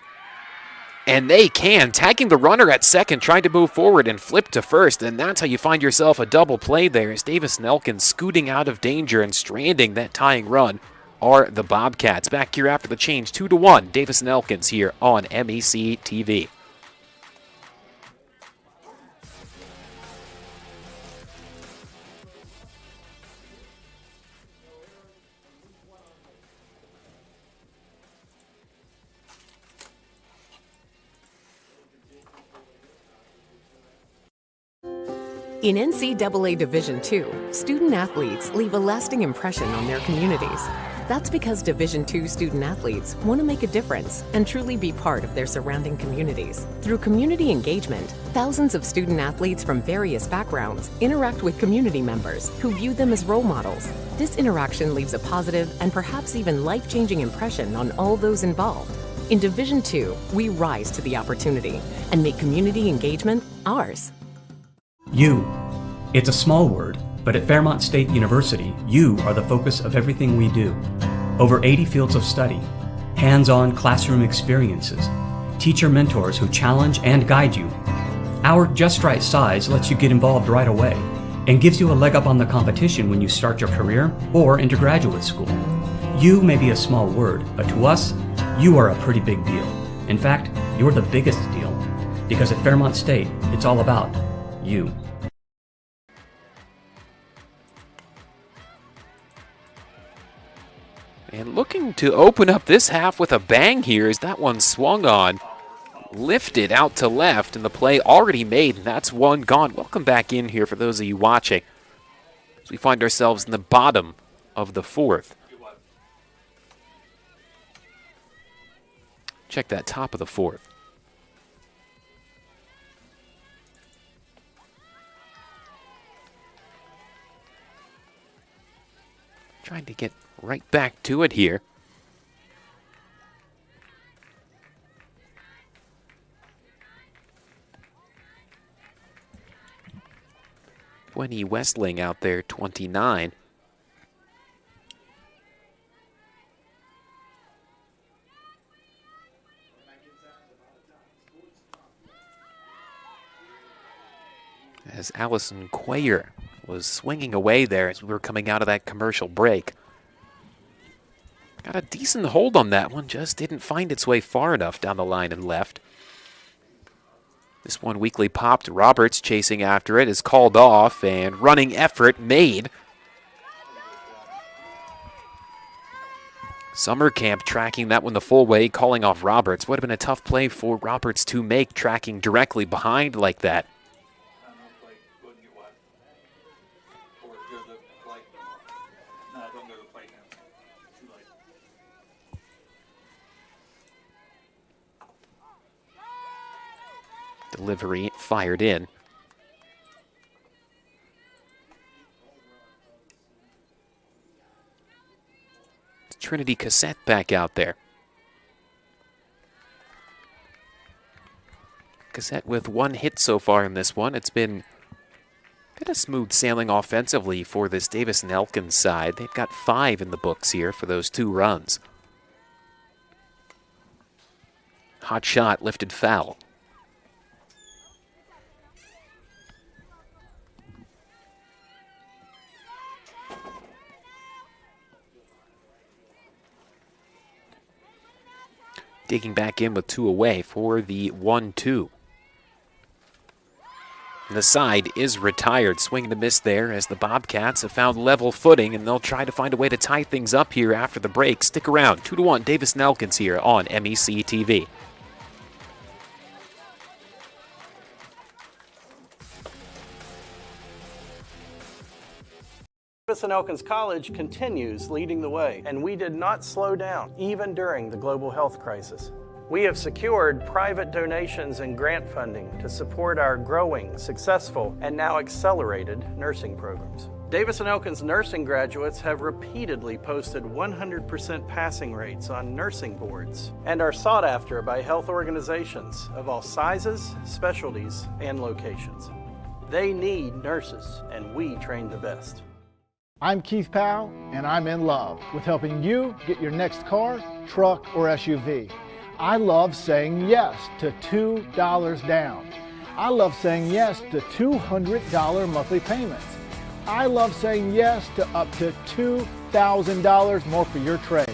And they can, tagging the runner at second, trying to move forward and flip to first. And that's how you find yourself a double play there, as Davis and Elkins scooting out of danger and stranding that tying run are the Bobcats. Back here after the change, 2-1. Davis and Elkins here on MEC TV. In NCAA Division II, student athletes leave a lasting impression on their communities. That's because Division II student athletes want to make a difference and truly be part of their surrounding communities. Through community engagement, thousands of student athletes from various backgrounds interact with community members who view them as role models. This interaction leaves a positive and perhaps even life-changing impression on all those involved. In Division II, we rise to the opportunity and make community engagement ours. You. It's a small word, but at Fairmont State University, you are the focus of everything we do. Over 80 fields of study, hands-on classroom experiences, teacher mentors who challenge and guide you. Our just right size lets you get involved right away and gives you a leg up on the competition when you start your career or into graduate school. You may be a small word, but to us, you are a pretty big deal. In fact, you're the biggest deal, because at Fairmont State, it's all about you. And looking to open up this half with a bang here as that one swung on. Lifted out to left, and the play already made, and that's one gone. Welcome back in here for those of you watching, as we find ourselves in the bottom of the fourth. Check that top of the fourth. Trying to get right back to it here. Winnie Westling out there, 29. As Allison Quayer was swinging away there as we were coming out of that commercial break. Got a decent hold on that one, just didn't find its way far enough down the line and left. This one weakly popped. Roberts chasing after it is called off, and running effort made. Summer Camp tracking that one the full way, calling off Roberts. Would have been a tough play for Roberts to make, tracking directly behind like that. Delivery fired in. It's Trinity Cassette back out there. Cassette with one hit so far in this one. It's been a bit of smooth sailing offensively for this Davis and Elkins side. They've got 5 in the books here for those 2 runs. Hot shot, lifted foul. Digging back in with 2 away for the 1-2. The side is retired. Swing and a miss there as the Bobcats have found level footing, and they'll try to find a way to tie things up here after the break. Stick around. 2-1 Davis and Elkins here on MEC TV. Davis and Elkins College continues leading the way, and we did not slow down, even during the global health crisis. We have secured private donations and grant funding to support our growing, successful, and now accelerated nursing programs. Davis and Elkins nursing graduates have repeatedly posted 100% passing rates on nursing boards and are sought after by health organizations of all sizes, specialties, and locations. They need nurses, and we train the best. I'm Keith Powell, and I'm in love with helping you get your next car, truck, or SUV. I love saying yes to $2 down. I love saying yes to $200 monthly payments. I love saying yes to up to $2,000 more for your trade.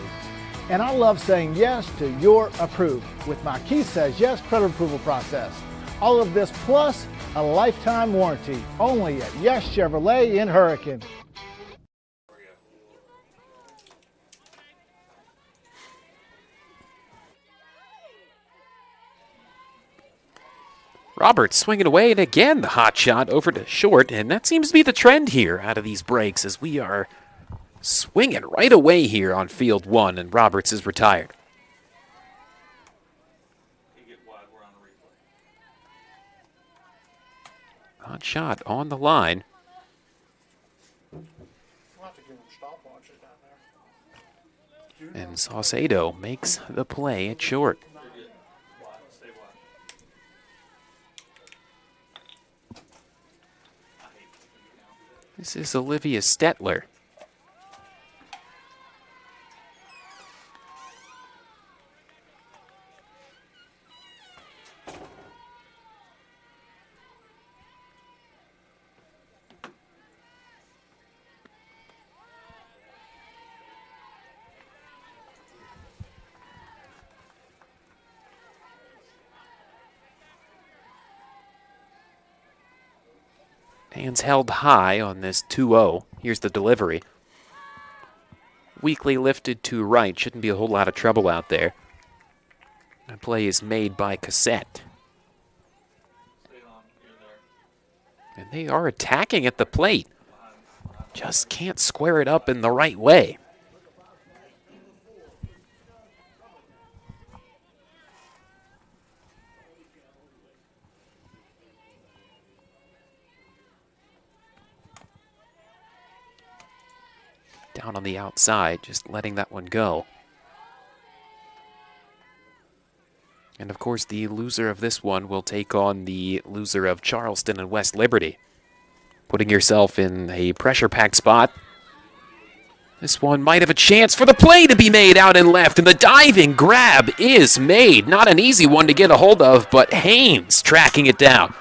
And I love saying yes to your approved with my Keith Says Yes credit approval process. All of this plus a lifetime warranty only at Yes Chevrolet in Hurricane. Roberts swinging away, and again the hot shot over to short, and that seems to be the trend here out of these breaks as we are swinging right away here on field one, and Roberts is retired. Hot shot on the line. And Saucedo makes the play at short. This is Olivia Stetler. Hands held high on this 2-0. Here's the delivery. Weakly lifted to right. Shouldn't be a whole lot of trouble out there. The play is made by Cassette. And they are attacking at the plate. Just can't square it up in the right way. Down on the outside, just letting that one go. And of course, the loser of this one will take on the loser of Charleston and West Liberty. Putting yourself in a pressure-packed spot. This one might have a chance for the play to be made out and left, and the diving grab is made. Not an easy one to get a hold of, but Haynes tracking it down.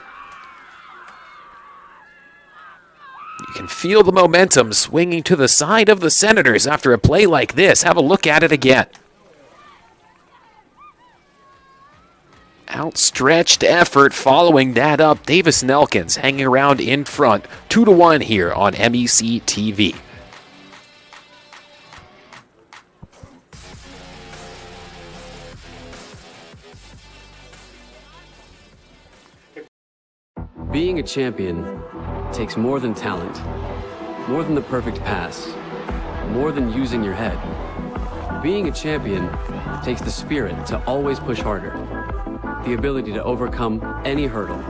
You can feel the momentum swinging to the side of the Senators after a play like this. Have a look at it again. Outstretched effort following that up. Davis and Elkins hanging around in front. 2-1 here on MEC TV. Being a champion takes more than talent, more than the perfect pass, more than using your head. Being a champion takes the spirit to always push harder, the ability to overcome any hurdle,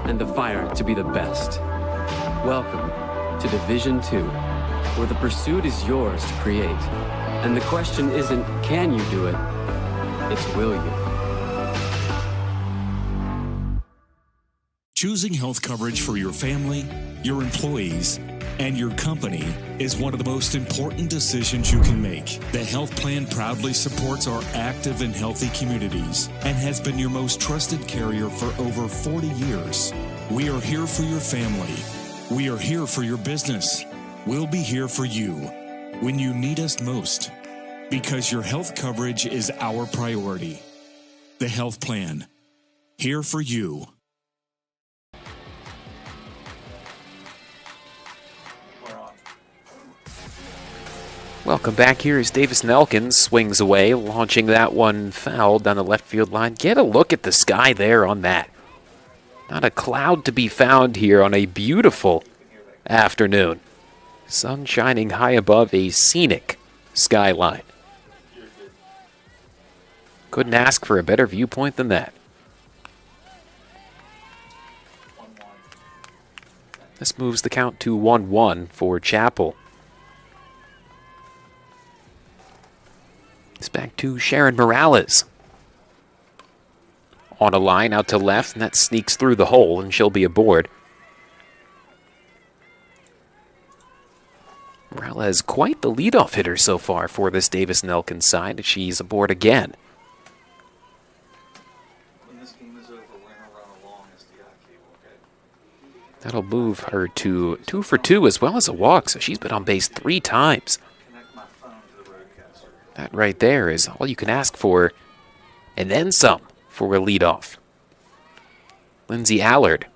and the fire to be the best. Welcome to Division 2, where the pursuit is yours to create. And the question isn't, can you do it? It's, will you? Choosing health coverage for your family, your employees, and your company is one of the most important decisions you can make. The health plan proudly supports our active and healthy communities and has been your most trusted carrier for over 40 years. We are here for your family. We are here for your business. We'll be here for you when you need us most, because your health coverage is our priority. The health plan, here for you. Welcome back here as Davis and Elkins swings away, launching that one foul down the left field line. Get a look at the sky there on that. Not a cloud to be found here on a beautiful afternoon. Sun shining high above a scenic skyline. Couldn't ask for a better viewpoint than that. This moves the count to 1-1 for Chapel. It's back to Sharon Morales. On a line out to left, and that sneaks through the hole, and she'll be aboard. Morales, quite the leadoff hitter so far for this Davis and Elkins side. She's aboard again. That'll move her to 2 for 2 as well as a walk, so she's been on base 3 times. That right there is all you can ask for, and then some for a leadoff. Lindsay Allard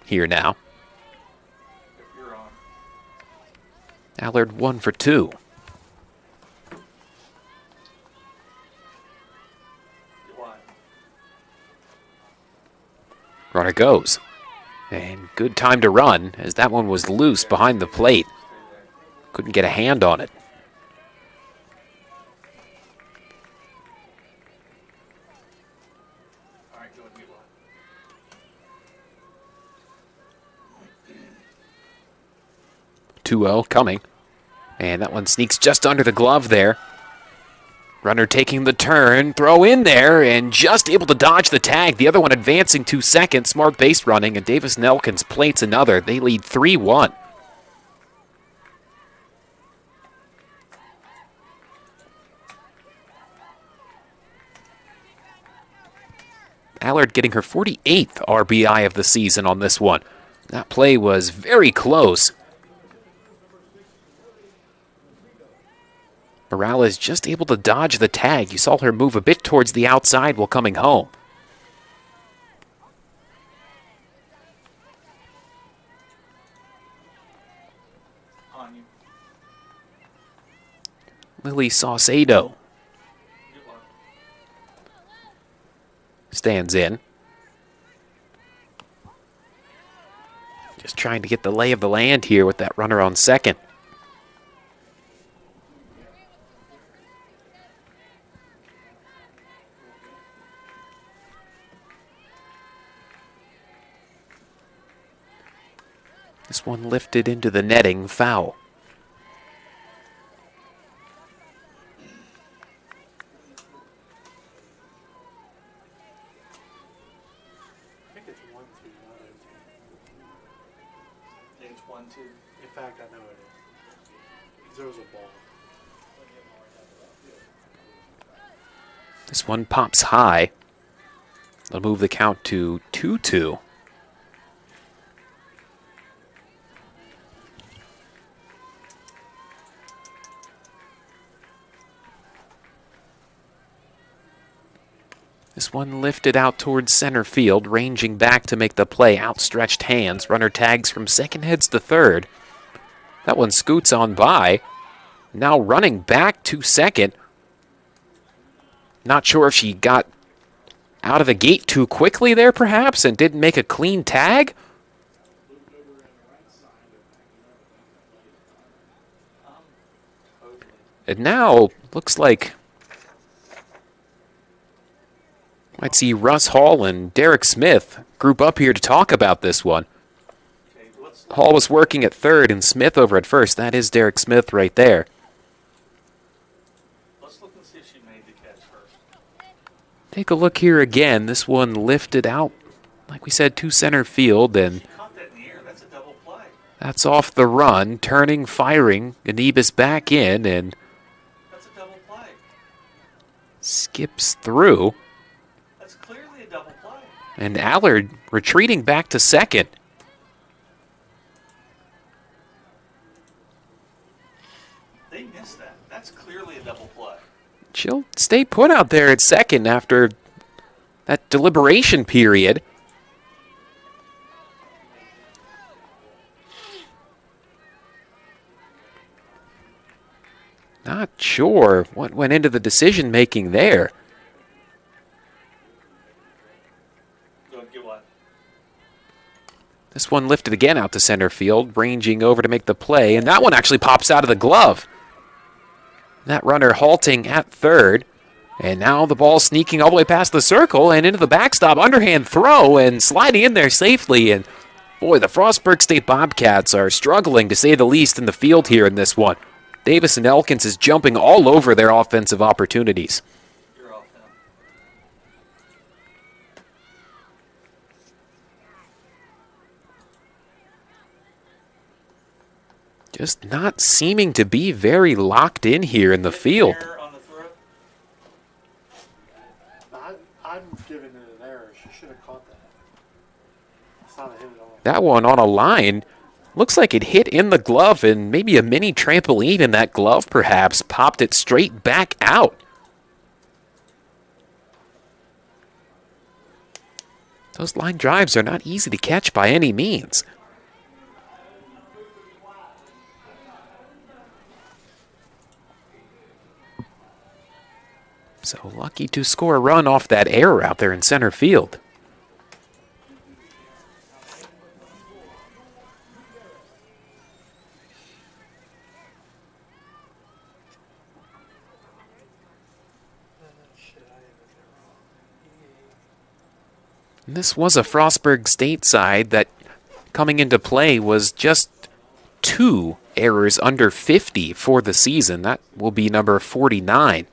here now. Allard 1 for 2. Runner goes. And good time to run, as that one was loose behind the plate. Couldn't get a hand on it. (2-0) coming. And that one sneaks just under the glove there. Runner taking the turn, throw in there, and just able to dodge the tag. The other one advancing 2 seconds, smart base running, and Davis and Elkins plates another. They lead 3-1. Allard getting her 48th RBI of the season on this one. That play was very close. Morales just able to dodge the tag. You saw her move a bit towards the outside while coming home. Lily Saucedo stands in. Just trying to get the lay of the land here with that runner on second. This one lifted into the netting, foul. I think it's 1-2, not 0-2. It's 1-2. In fact, I know it is. There was a ball. This one pops high. They'll move the count to 2-2. This one lifted out towards center field, ranging back to make the play. Outstretched hands. Runner tags from second, heads to third. That one scoots on by. Now running back to second. Not sure if she got out of the gate too quickly there, perhaps, and didn't make a clean tag. And now looks like might see Russ Hall and Derek Smith group up here to talk about this one. Hall was working at third and Smith over at first. That is Derek Smith right there. Let's look and see if she made the catch first. Take a look here again. This one lifted out, like we said, to center field, and Caught that in the air. That's a double play. that's off the run. Turning, firing. Anibis back in, and That's a double play. skips through. That's clearly a double play. And Allard retreating back to second. They missed that. That's clearly a double play. She'll stay put out there at second after that deliberation period. Not sure what went into the decision making there. This one lifted again out to center field, ranging over to make the play, and that one actually pops out of the glove. That runner halting at third, and now the ball sneaking all the way past the circle and into the backstop, underhand throw, and sliding in there safely. And boy, the Frostburg State Bobcats are struggling, to say the least, in the field here in this one. Davis and Elkins is jumping all over their offensive opportunities. Just not seeming to be very locked in here in the field. I'm giving it an error. She should have caught that. It's not a hit at all. That one on a line. Looks like it hit in the glove, and maybe a mini trampoline in that glove perhaps popped it straight back out. Those line drives are not easy to catch by any means. So lucky to score a run off that error out there in center field. This was a Frostburg State side that, coming into play, was just 2 errors under 50 for the season. That will be number 49.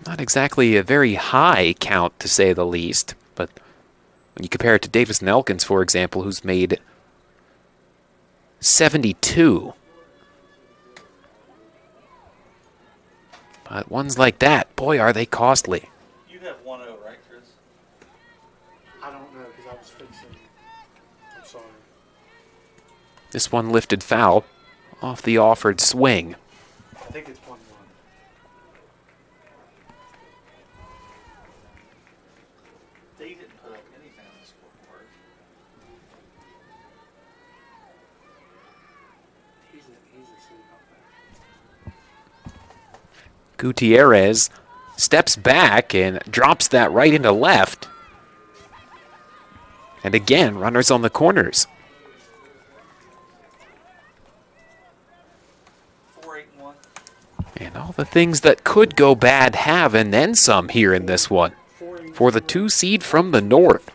Not exactly a very high count, to say the least, but when you compare it to Davis and Elkins, for example, who's made 72. But ones like that, boy, are they costly. You have 1-0, right, Chris? I don't know, because I was fixing. I'm sorry. This one lifted foul off the offered swing. I think it's 1-1. They didn't put up anything on the scoreboard. He's asleep up there. Gutierrez steps back and drops that right into left. And again, runners on the corners. 4-8-1. And all the things that could go bad have, and then some here in this one. For the 2 seed from the north.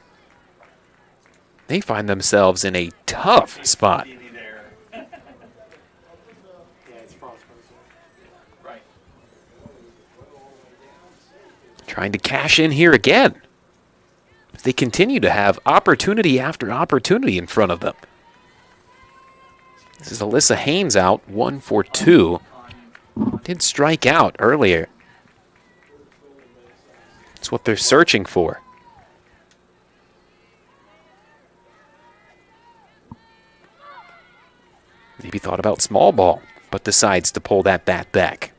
They find themselves in a tough spot. Trying to cash in here again. They continue to have opportunity after opportunity in front of them. This is Alyssa Haynes out, 1 for 2. Did strike out earlier. That's what they're searching for. Maybe thought about small ball, but decides to pull that bat back.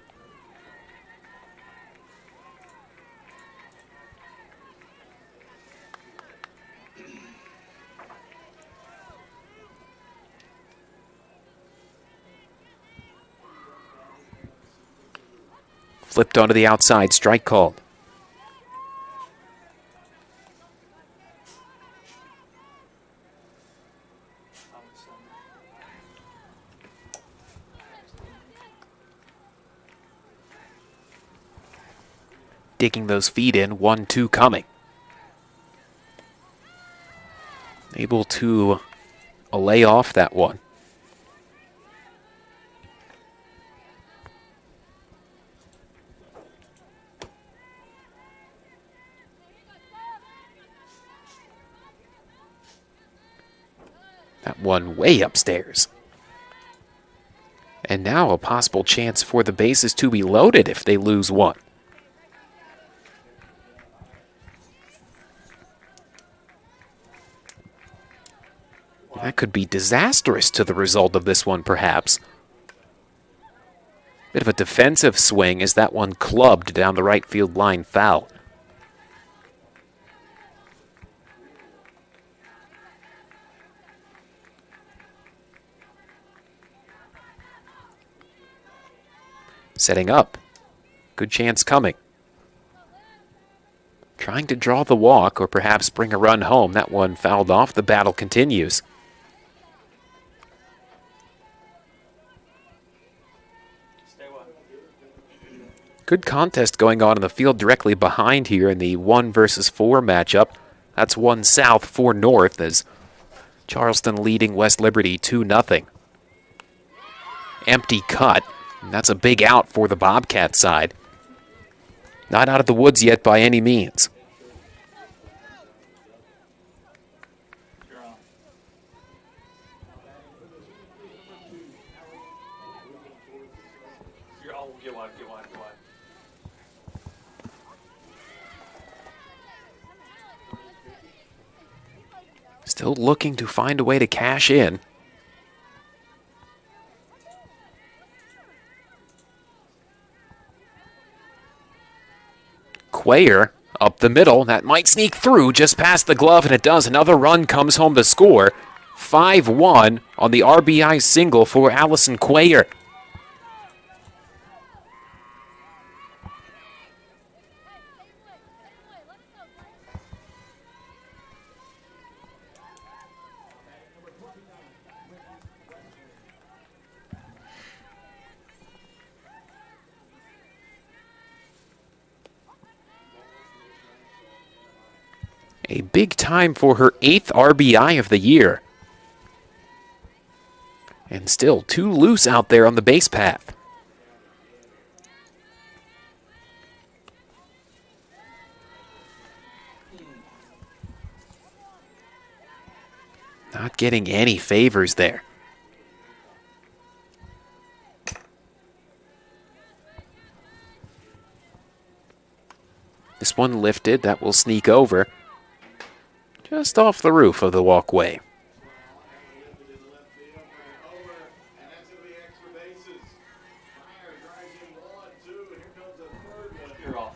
Flipped onto the outside, strike called. Digging those feet in, 1-2 coming. Able to lay off that one. That one way upstairs. And now a possible chance for the bases to be loaded if they lose one. That could be disastrous to the result of this one, perhaps. Bit of a defensive swing as that one clubbed down the right field line foul. Setting up. Good chance coming. Trying to draw the walk or perhaps bring a run home. That one fouled off. The battle continues. Good contest going on in the field directly behind here in the 1 versus 4 matchup. That's 1 South, 4 North as Charleston leading West Liberty 2-0. Empty cut. And that's a big out for the Bobcats side. Not out of the woods yet by any means. Still looking to find a way to cash in. Cuellar up the middle. That might sneak through just past the glove, and it does. Another run comes home to score. 5-1 on the RBI single for Allison Cuellar. A big time for her 8th RBI of the year. And still too loose out there on the base path. Not getting any favors there. This one lifted, that will sneak over. Just off the roof of the walkway. You're off.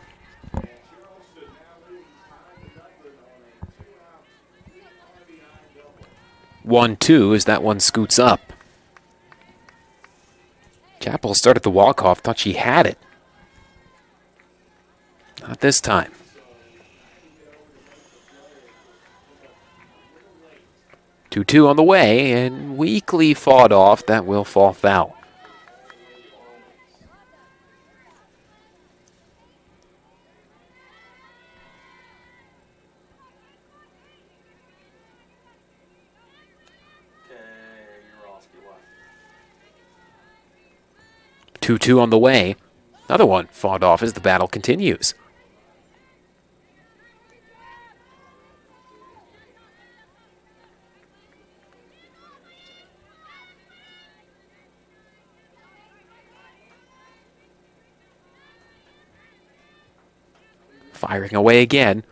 1-2 as that one scoots up. Chapel started the walk-off, thought she had it. Not this time. 2-2 on the way, and weakly fought off. That will fall foul. Okay, you're off. You won. 2-2 on the way. Another one fought off as the battle continues. Firing away again.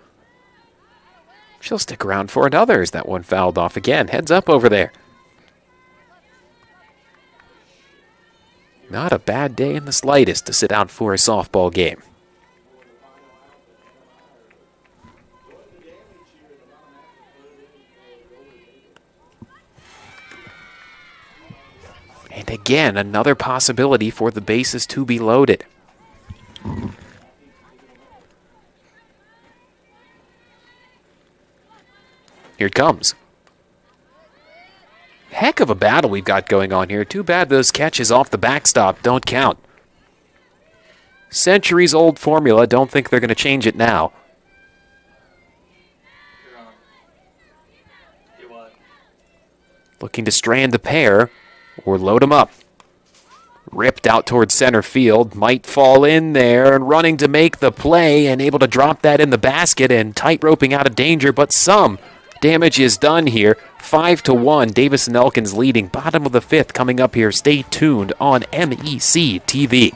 She'll stick around for another as that one fouled off again. Heads up over there. Not a bad day in the slightest to sit out for a softball game. And again, another possibility for the bases to be loaded. Here it comes. Heck of a battle we've got going on here. Too bad those catches off the backstop don't count. Centuries old formula. Don't think they're going to change it now. Looking to strand the pair or load them up. Ripped out towards center field. Might fall in there and running to make the play and able to drop that in the basket and tight roping out of danger, but some damage is done here. 5-1. Davis and Elkins leading. Bottom of the 5th coming up here. Stay tuned on MEC TV.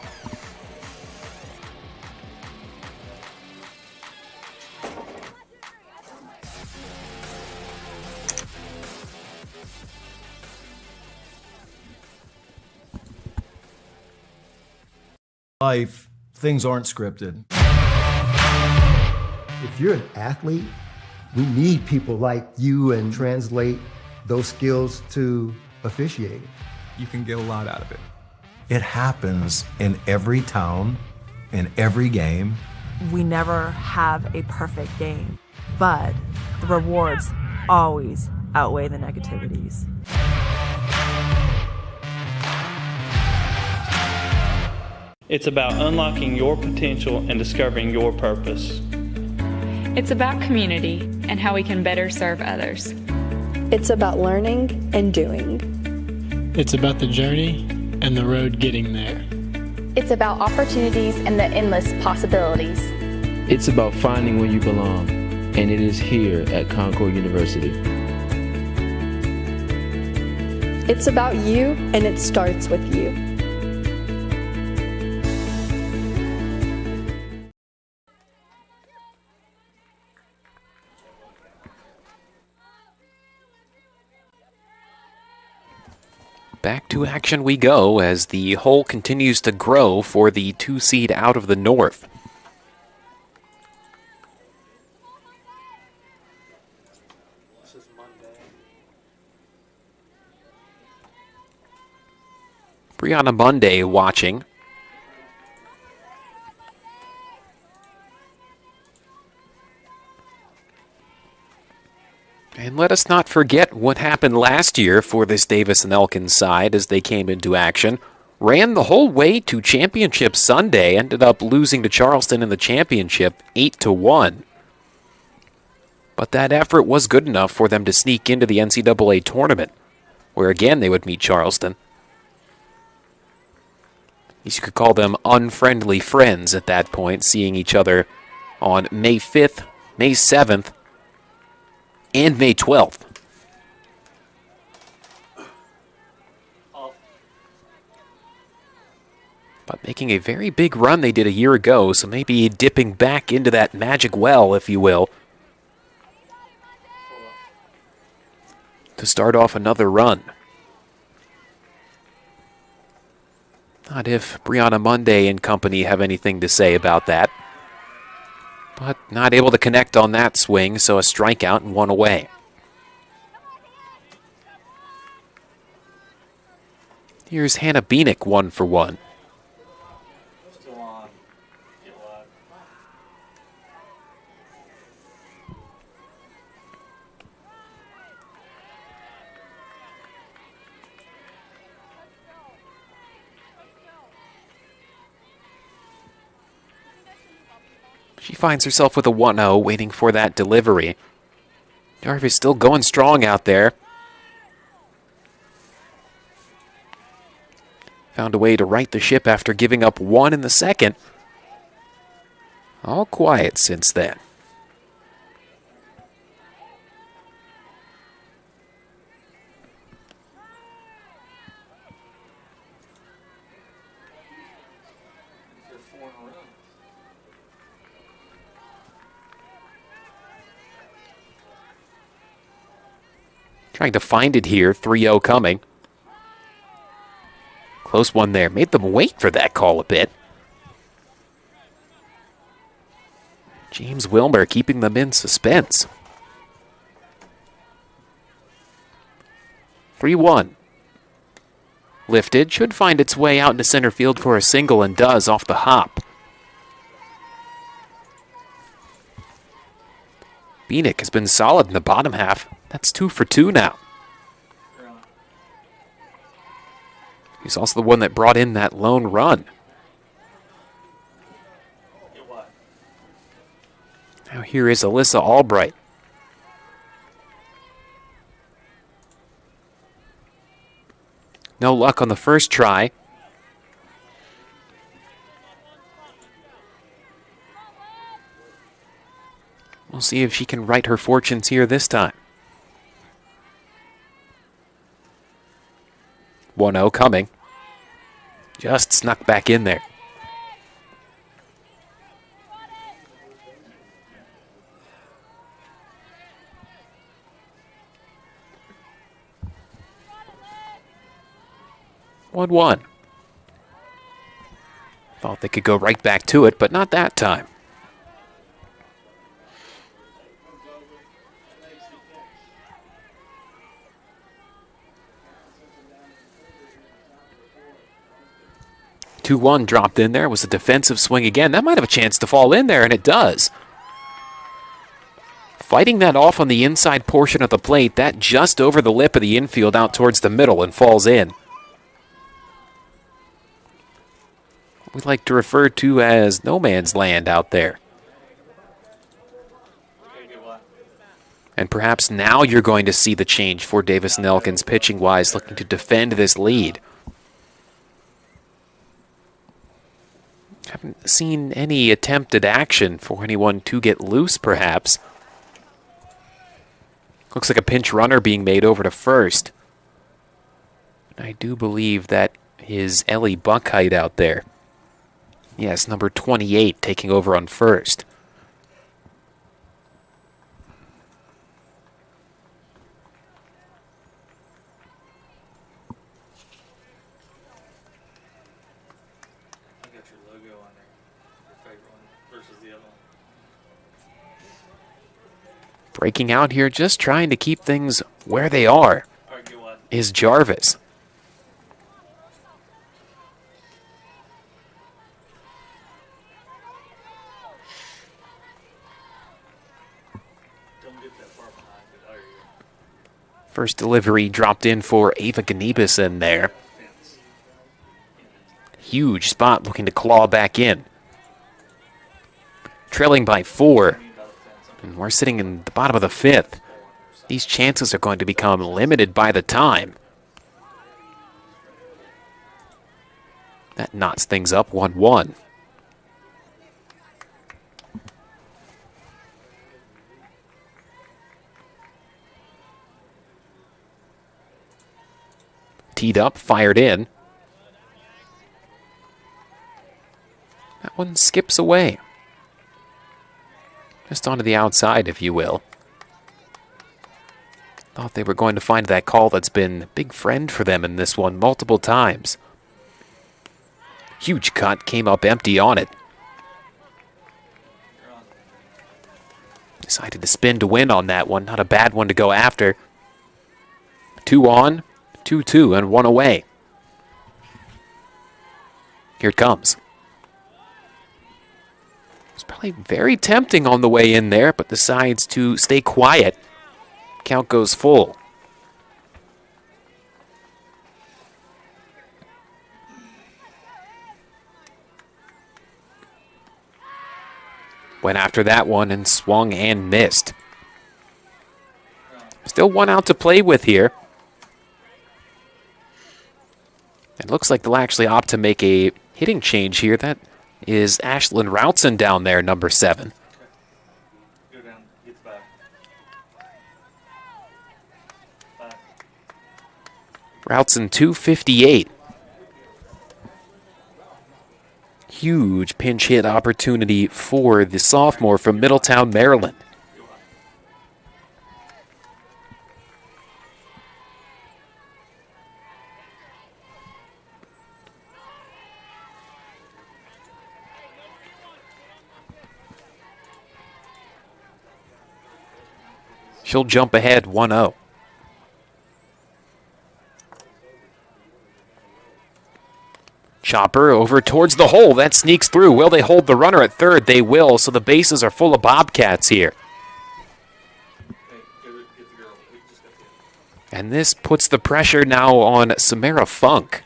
Life, things aren't scripted. If you're an athlete, we need people like you and translate those skills to officiating. You can get a lot out of it. It happens in every town, in every game. We never have a perfect game, but the rewards always outweigh the negativities. It's about unlocking your potential and discovering your purpose. It's about community and how we can better serve others. It's about learning and doing. It's about the journey and the road getting there. It's about opportunities and the endless possibilities. It's about finding where you belong, and it is here at Concord University. It's about you, and it starts with you. back to action we go as the hole continues to grow for the 2 seed out of the north. This is Monday. Brianna Monday watching. And let us not forget what happened last year for this Davis and Elkins side as they came into action. Ran the whole way to Championship Sunday, ended up losing to Charleston in the championship 8-1. But that effort was good enough for them to sneak into the NCAA tournament, where again they would meet Charleston. You could call them unfriendly friends at that point, seeing each other on May 5th, May 7th, and May 12th. But making a very big run they did a year ago, so maybe dipping back into that magic well, if you will, to start off another run. Not if Brianna Monday and company have anything to say about that. But not able to connect on that swing, so a strikeout and one away. Here's Hannah Beanick, 1 for 1. Still on. She finds herself with a 1-0, waiting for that delivery. Jarvis still going strong out there. Found a way to right the ship after giving up 1 in the second. All quiet since then. Trying to find it here, 3-0 coming. Close one there. Made them wait for that call a bit. James Wilmer keeping them in suspense. 3-1. Lifted, should find its way out into center field for a single and does off the hop. Beanick has been solid in the bottom half. That's 2 for 2 now. He's also the one that brought in that lone run. Now here is Alyssa Albright. No luck on the first try. We'll see if she can right her fortunes here this time. 1-0 coming. Just snuck back in there. One. Thought they could go right back to it, but not that time. Two-1 dropped in there. It was a defensive swing again. That might have a chance to fall in there, and it does. Fighting that off on the inside portion of the plate, that just over the lip of the infield out towards the middle and falls in. We like to refer to as no man's land out there. And perhaps now you're going to see the change for Davis and Elkins pitching-wise, looking to defend this lead. Haven't seen any attempted action for anyone to get loose, perhaps. Looks like a pinch runner being made over to first. I do believe that is Ellie Buckheit out there. Yes, number 28 taking over on first. got your logo on there. Your favorite one versus the other one. Breaking out here, just trying to keep things where they are, is Jarvis. First delivery dropped in for Ava Ganibus in there. Huge spot looking to claw back in. Trailing by 4. And we're sitting in the bottom of the 5th. These chances are going to become limited by the time. That knots things up 1-1. Teed up, fired in. That one skips away. Just onto the outside, if you will. Thought they were going to find that call that's been a big friend for them in this one multiple times. Huge cut, came up empty on it. Decided to spin to win on that one. Not a bad one to go after. 2 on, 2-2, and 1 away. Here it comes. It's probably very tempting on the way in there, but decides to stay quiet. Count goes full. Went after that one and swung and missed. Still 1 out to play with here. It looks like they'll actually opt to make a hitting change here. That is Ashlyn Routson down there, number 7. Go down, gets back. Routson 258. Huge pinch hit opportunity for the sophomore from Middletown, Maryland. She'll jump ahead 1-0. Chopper over towards the hole. That sneaks through. Will they hold the runner at third? They will, so the bases are full of Bobcats here. And this puts the pressure now on Samara Funk.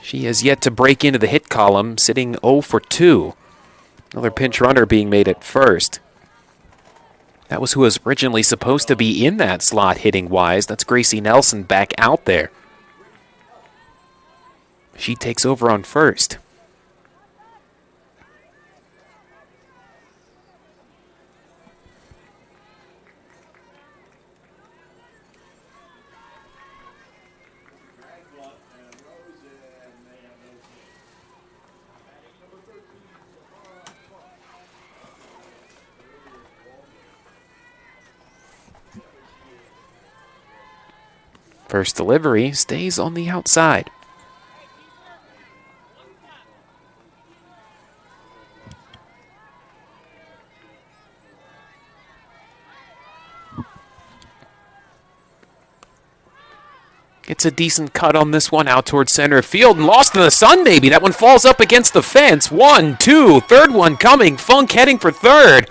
She has yet to break into the hit column, sitting 0 for 2. Another pinch runner being made at first. That was who was originally supposed to be in that slot hitting-wise. That's Gracie Nelson back out there. She takes over on first. First delivery stays on the outside. Gets a decent cut on this one out towards center field and lost to the sun, maybe. That one falls up against the fence. 1, 2, third one coming. Funk heading for third.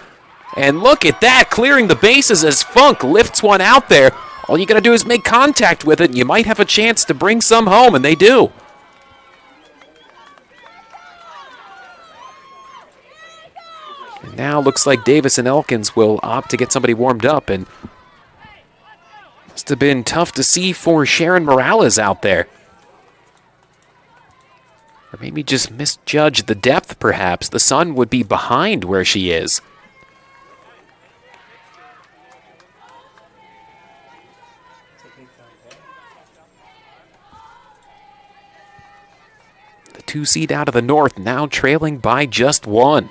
And look at that, clearing the bases as Funk lifts one out there. All you got to do is make contact with it, and you might have a chance to bring some home, and they do. And now looks like Davis and Elkins will opt to get somebody warmed up, and must have been tough to see for Sharon Morales out there. Or maybe just misjudged the depth, perhaps. The sun would be behind where she is. The 2 seed out of the north now trailing by just 1.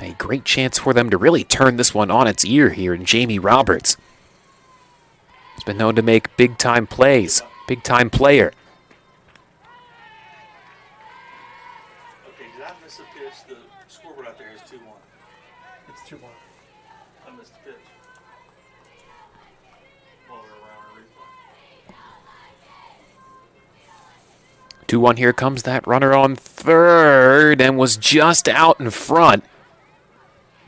A great chance for them to really turn this one on its ear here in Jamie Roberts. He's been known to make big-time plays, big-time player. Okay, did I miss a pitch? The scoreboard out there is 2-1. It's 2-1. I missed a pitch. While we're around a replay. 2-1, here comes that runner on third and was just out in front.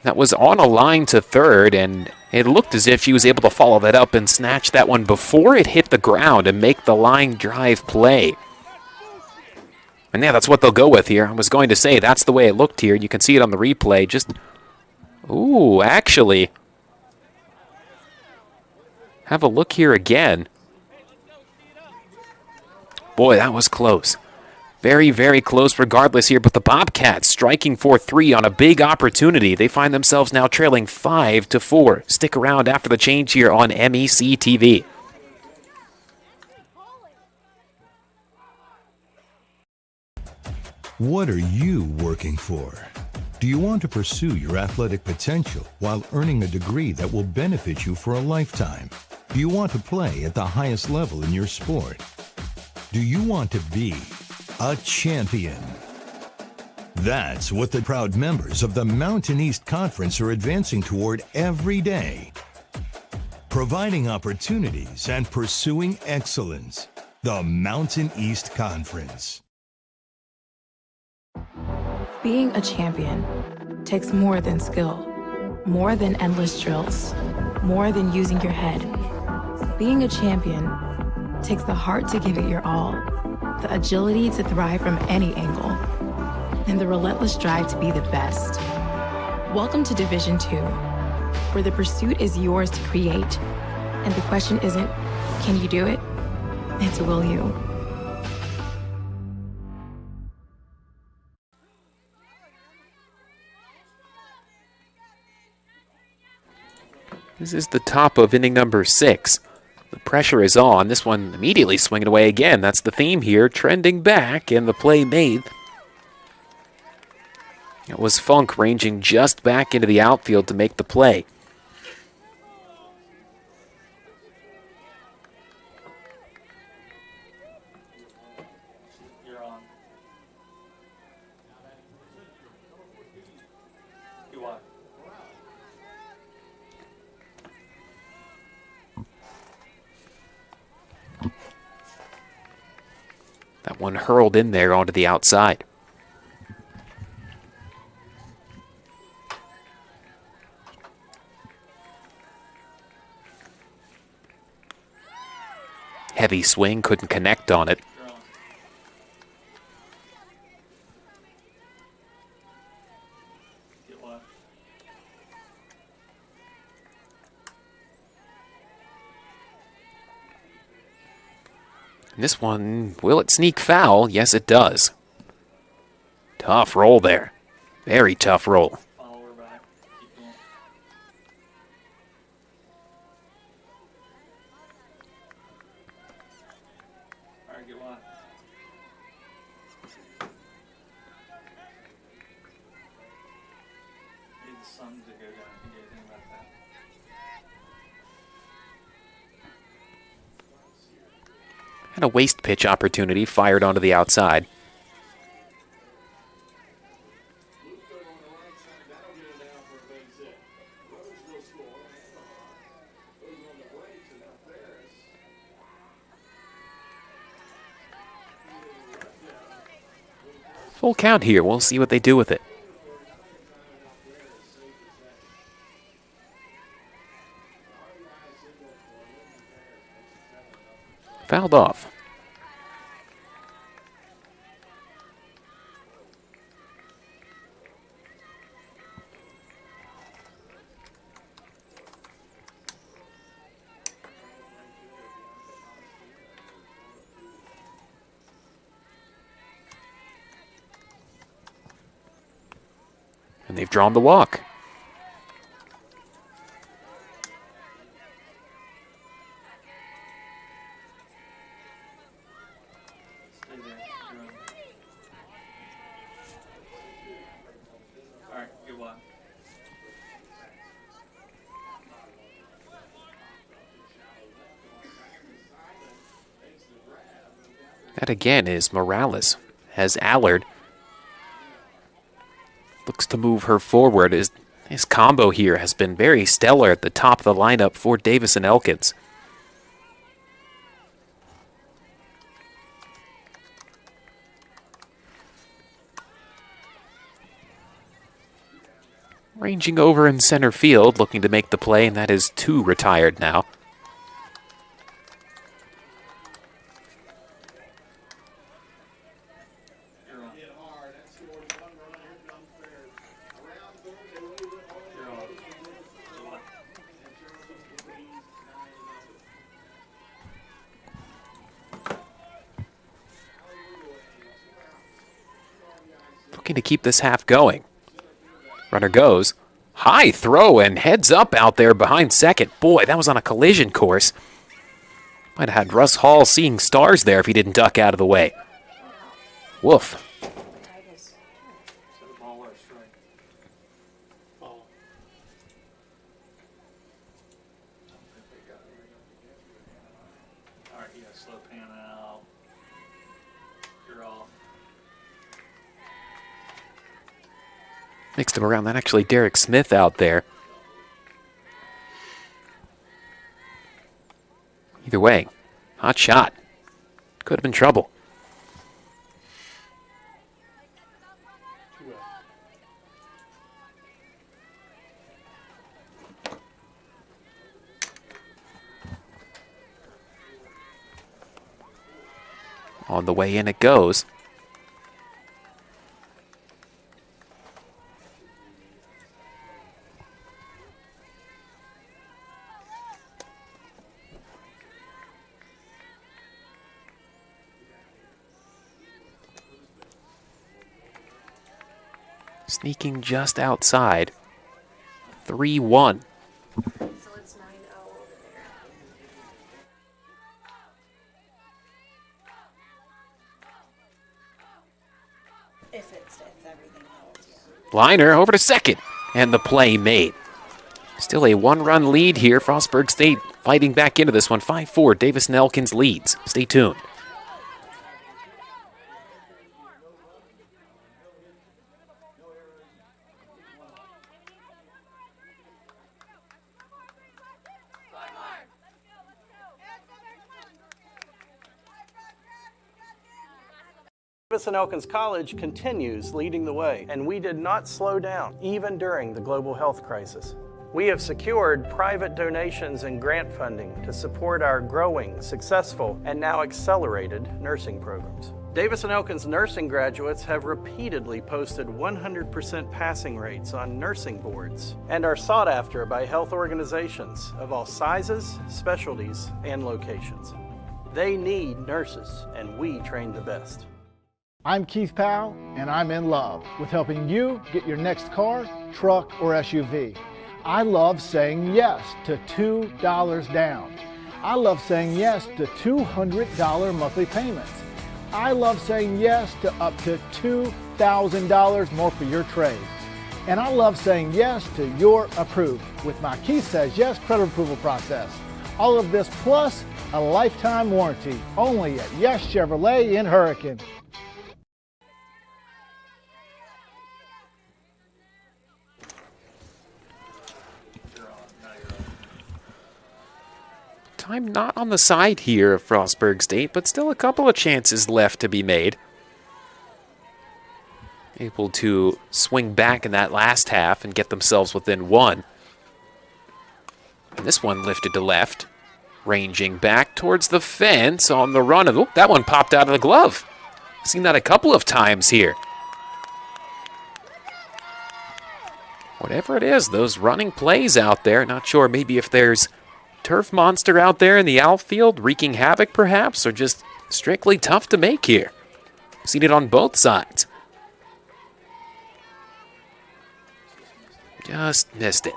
That was on a line to third, and it looked as if she was able to follow that up and snatch that one before it hit the ground and make the line drive play. And yeah, that's what they'll go with here. I was going to say, that's the way it looked here. You can see it on the replay. Just, ooh, actually, have a look here again. Boy, that was close. Very, very close regardless here, but the Bobcats striking for 3 on a big opportunity. They find themselves now trailing 5-4. Stick around after the change here on MEC TV. What are you working for? Do you want to pursue your athletic potential while earning a degree that will benefit you for a lifetime? Do you want to play at the highest level in your sport? Do you want to be a champion? That's what the proud members of the Mountain East Conference are advancing toward every day. Providing opportunities and pursuing excellence. The Mountain East Conference. Being a champion takes more than skill, more than endless drills, more than using your head. Being a champion takes the heart to give it your all, the agility to thrive from any angle, and the relentless drive to be the best. Welcome to Division II, where the pursuit is yours to create, and the question isn't, can you do it? It's, will you? This is the top of inning number 6. The pressure is on. This one immediately swinging away again. That's the theme here. Trending back, and the play made. It was Funk ranging just back into the outfield to make the play. You're on. You on. That one hurled in there onto the outside. Heavy swing, couldn't connect on it. And this one, will it sneak foul? Yes, it does. Tough roll there. Very tough roll. And a waste pitch opportunity fired onto the outside. Full count here. We'll see what they do with it. Fouled off. And they've drawn the walk. That again is Morales, as Allard looks to move her forward. His combo here has been very stellar at the top of the lineup for Davis and Elkins. Ranging over in center field, looking to make the play, and that is 2 retired now. Looking to keep this half going. Runner goes. High throw and heads up out there behind second. Boy, that was on a collision course. Might have had Russ Hall seeing stars there if he didn't duck out of the way. Woof. Mixed him around. That actually Derek Smith out there. Either way, hot shot. Could have been trouble. On the way in it goes. Sneaking just outside. 3-1. Liner over to second, and the play made. Still a 1-run lead here. Frostburg State fighting back into this one. 5-4, Davis and Elkins leads. Stay tuned. Davis and Elkins College continues leading the way, and we did not slow down, even during the global health crisis. We have secured private donations and grant funding to support our growing, successful, and now accelerated nursing programs. Davis and Elkins nursing graduates have repeatedly posted 100% passing rates on nursing boards and are sought after by health organizations of all sizes, specialties, and locations. They need nurses, and we train the best. I'm Keith Powell, and I'm in love with helping you get your next car, truck, or SUV. I love saying yes to $2 down. I love saying yes to $200 monthly payments. I love saying yes to up to $2,000 more for your trade. And I love saying yes to your approved with my Keith Says Yes credit approval process. All of this plus a lifetime warranty only at Yes Chevrolet in Hurricane. Time not on the side here of Frostburg State, but still a couple of chances left to be made. Able to swing back in that last half and get themselves within 1. And this one lifted to left, ranging back towards the fence on the run. Oh, that one popped out of the glove. Seen that a couple of times here. Whatever it is, those running plays out there, not sure maybe if there's turf monster out there in the outfield wreaking havoc perhaps, or just strictly tough to make here. Seen it on both sides. Just missed it.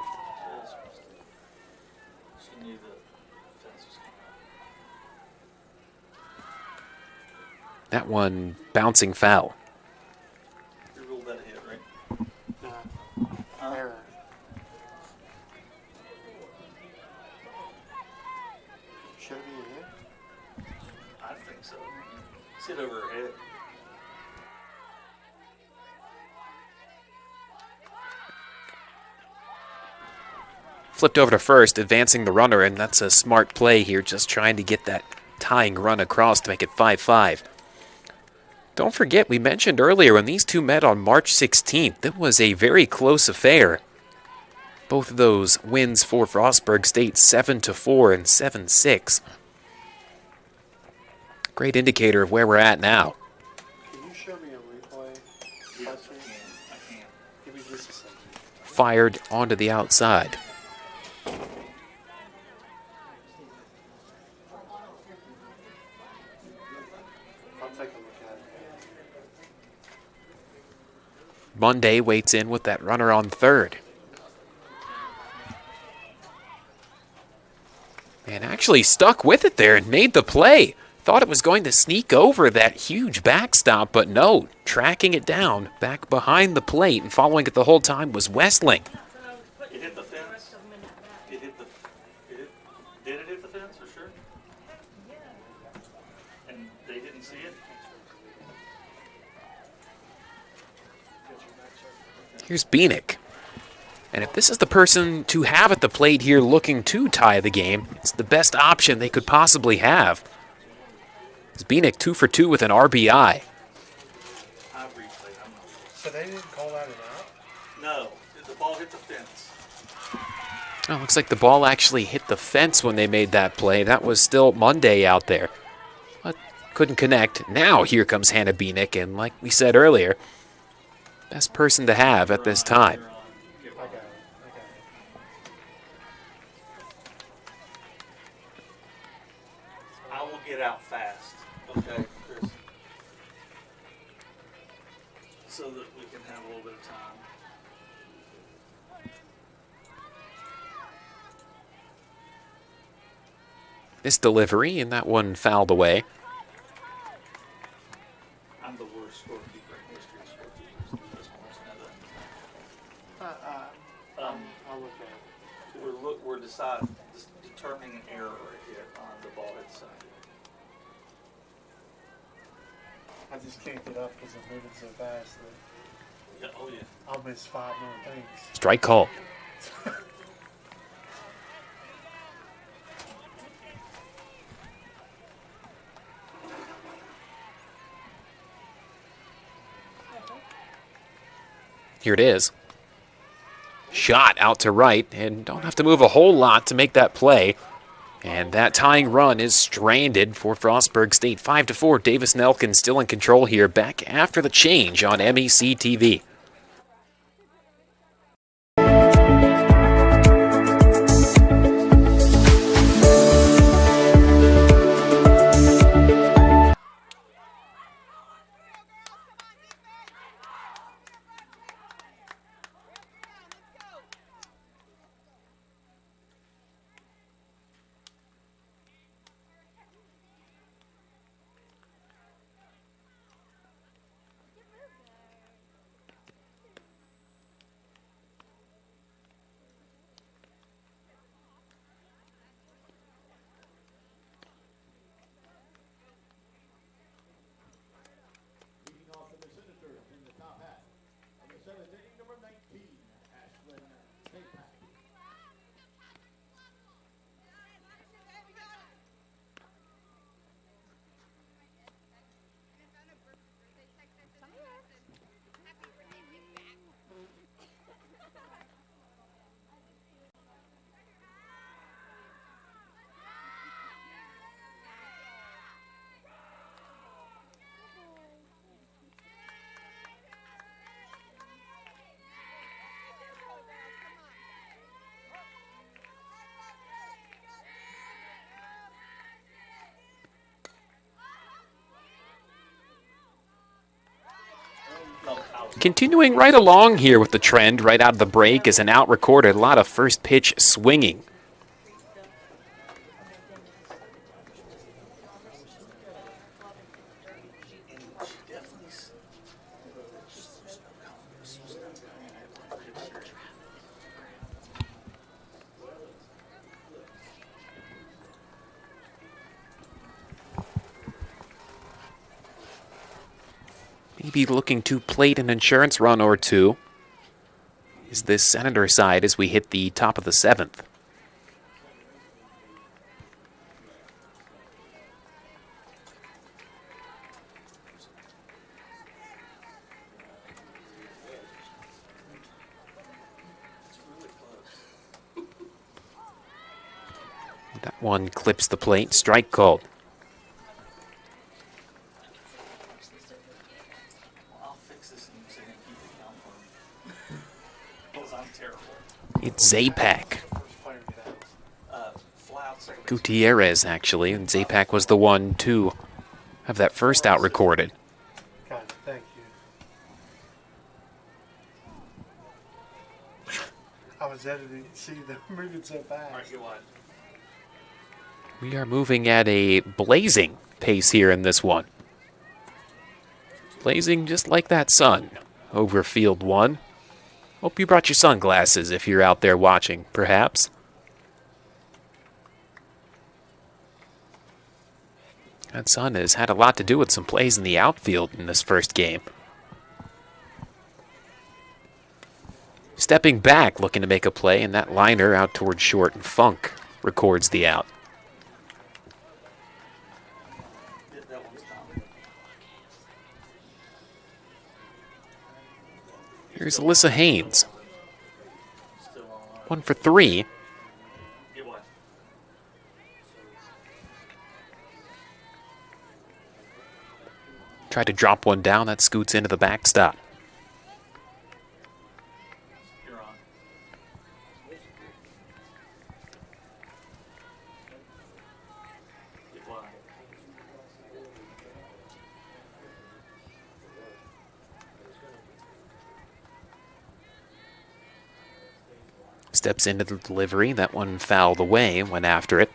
That one bouncing foul. You ruled that a hit, right? Error. Should it be a hit? I think so. Sit over her head. Flipped over to first, advancing the runner, and that's a smart play here, just trying to get that tying run across to make it 5-5. Don't forget, we mentioned earlier when these two met on March 16th, it was a very close affair. Both of those wins for Frostburg State, 7-4 and 7-6. Great indicator of where we're at now. Can you show me a replay? Yes, I can. Give me just a second. Fired onto the outside. I'll take a look at it. Monday waits in with that runner on third. And actually stuck with it there and made the play. Thought it was going to sneak over that huge backstop, but no. Tracking it down back behind the plate and following it the whole time was Westling. It hit the fence? Did it hit the fence for sure? And they didn't see it? Here's Beanick. And if this is the person to have at the plate here looking to tie the game, it's the best option they could possibly have. It's Beanick 2 for 2 with an RBI. So they didn't call that an out? No. The ball hit the fence. Oh, looks like the ball actually hit the fence when they made that play. That was still Monday out there. But couldn't connect. Now here comes Hannah Beanick, and like we said earlier, best person to have at this time. I will get out fast, okay, Chris? So that we can have a little bit of time. This delivery, and that one fouled away. I'm the worst scorekeeper in history of scorekeepers. You just want to know that. I'll look at it. We're determining an error right here on the ball itself. I just can't get up because I'm moving so fast that I'll miss 5 more things. Strike call. Here it is. Shot out to right, and don't have to move a whole lot to make that play. And that tying run is stranded for Frostburg State. 5-4, Davis and Elkins still in control here, back after the change on MEC TV. Continuing right along here with the trend right out of the break is an out recorded. A lot of first pitch swinging. maybe looking to plate an insurance run or two is this Senator side as we hit the top of the 7th. That one clips the plate. Strike called. It's Zapak. Gutierrez, actually, and Zapak was the one to have that first out recorded. God, thank you. I was editing. See, they're moving so fast. We are moving at a blazing pace here in this one. Blazing just like that sun over field 1. Hope you brought your sunglasses if you're out there watching, perhaps. That sun has had a lot to do with some plays in the outfield in this first game. Stepping back, looking to make a play, and that liner out towards short, and Funk records the out. Here's Alyssa Haynes. 1 for 3. Tried to drop one down, that scoots into the backstop. Steps into the delivery. That one fouled away, went after it.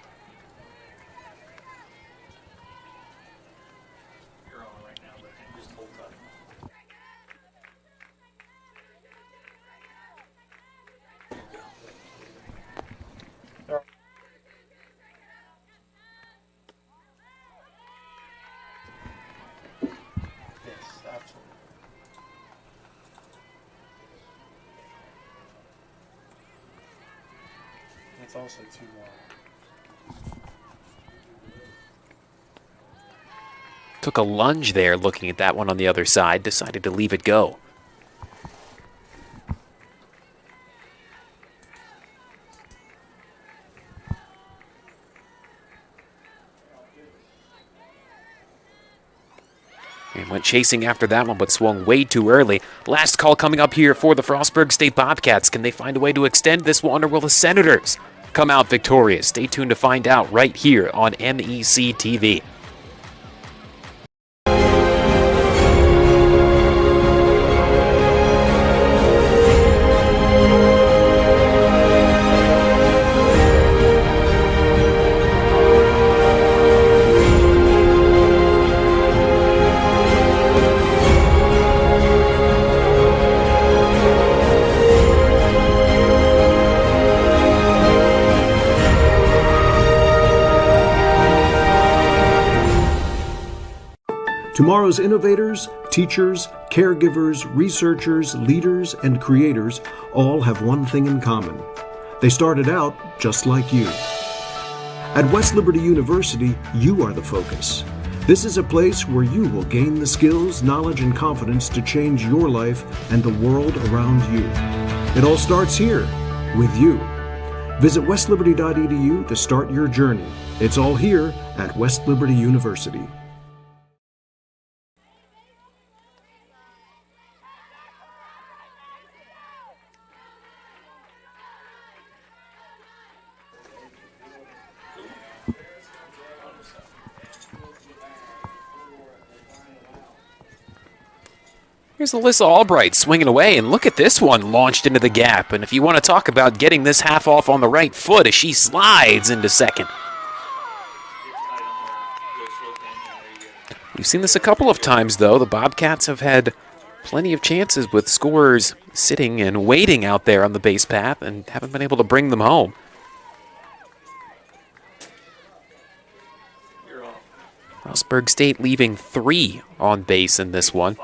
It's also too long. Took a lunge there looking at that one on the other side. Decided to leave it go. And went chasing after that one, but swung way too early. Last call coming up here for the Frostburg State Bobcats. Can they find a way to extend this one, or will the Senators come out victorious? Stay tuned to find out right here on MEC TV. Tomorrow's innovators, teachers, caregivers, researchers, leaders, and creators all have one thing in common. They started out just like you. At West Liberty University, you are the focus. This is a place where you will gain the skills, knowledge, and confidence to change your life and the world around you. It all starts here, with you. Visit westliberty.edu to start your journey. It's all here at West Liberty University. Here's Alyssa Albright swinging away, and look at this one launched into the gap. And if you want to talk about getting this half off on the right foot as she slides into second. We've seen this a couple of times, though. The Bobcats have had plenty of chances with scorers sitting and waiting out there on the base path and haven't been able to bring them home. Frostburg State leaving 3 on base in this one.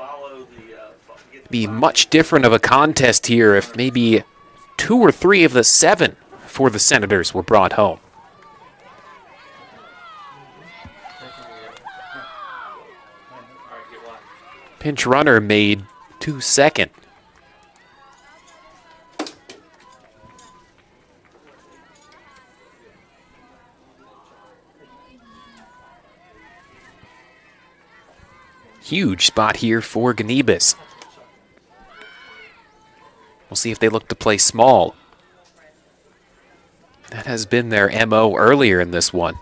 Be much different of a contest here if maybe 2 or 3 of the 7 for the Senators were brought home. Pinch runner made to second. Huge spot here for Ganebus. We'll see if they look to play small. That has been their MO earlier in this one.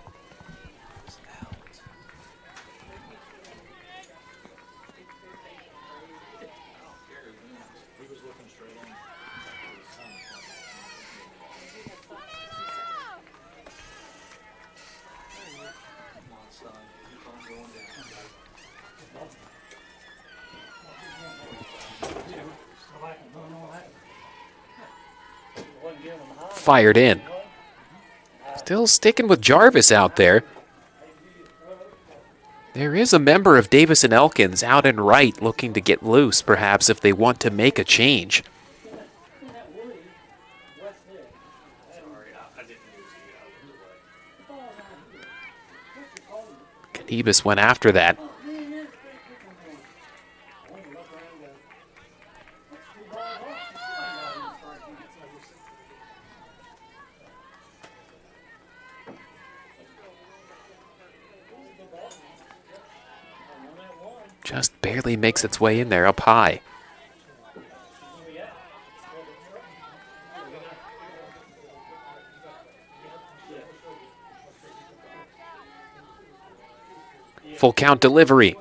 Fired in. Still sticking with Jarvis out there. There is a member of Davis and Elkins out and right looking to get loose, perhaps, if they want to make a change. Davis went after that. Just barely makes its way in there up high. Full count delivery.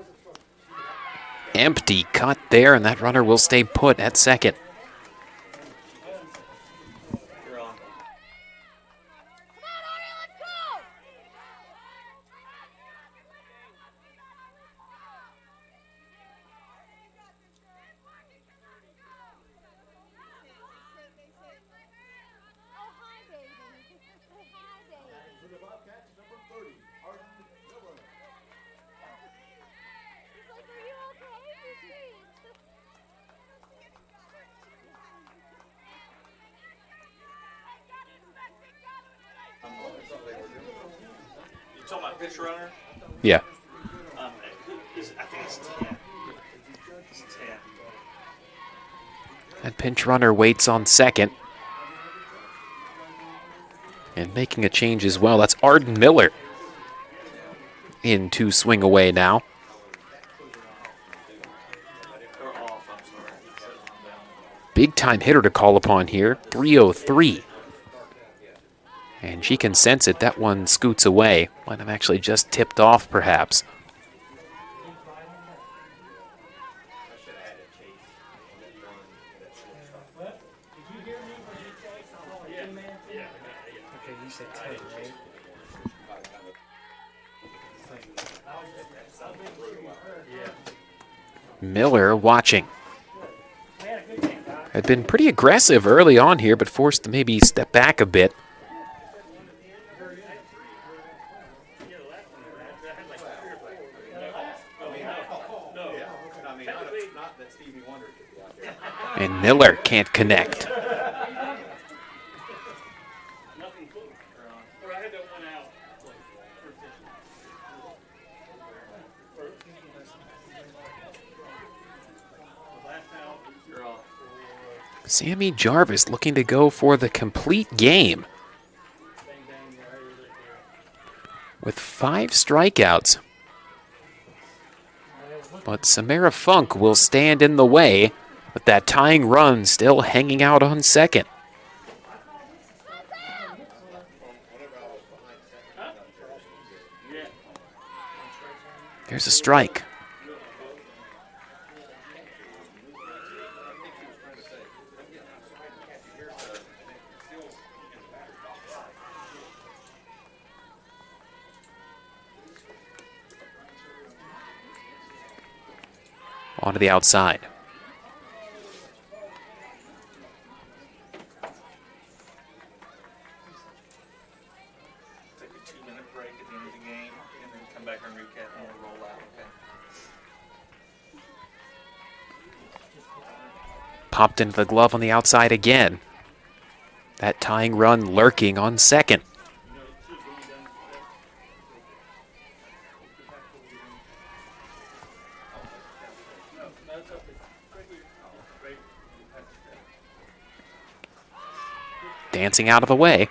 Empty cut there, and that runner will stay put at second. Pitch runner? Yeah. I think it's 10. It's 10. That pinch runner waits on second. And making a change as well. That's Arden Miller. In to swing away now. Big time hitter to call upon here. 303. And she can sense it. That one scoots away. Might have actually just tipped off, perhaps. Miller watching. Had been pretty aggressive early on here, but forced to maybe step back a bit. And Miller can't connect. Sammy Jarvis looking to go for the complete game. With 5 strikeouts. But Samara Funk will stand in the way, with that tying run still hanging out on second. There's a strike. Onto the outside. Take a 2-minute break at the end of the game, and then come back and recap and we'll roll out, okay? popped into the glove on the outside again. That tying run lurking on second. Dancing out of the way.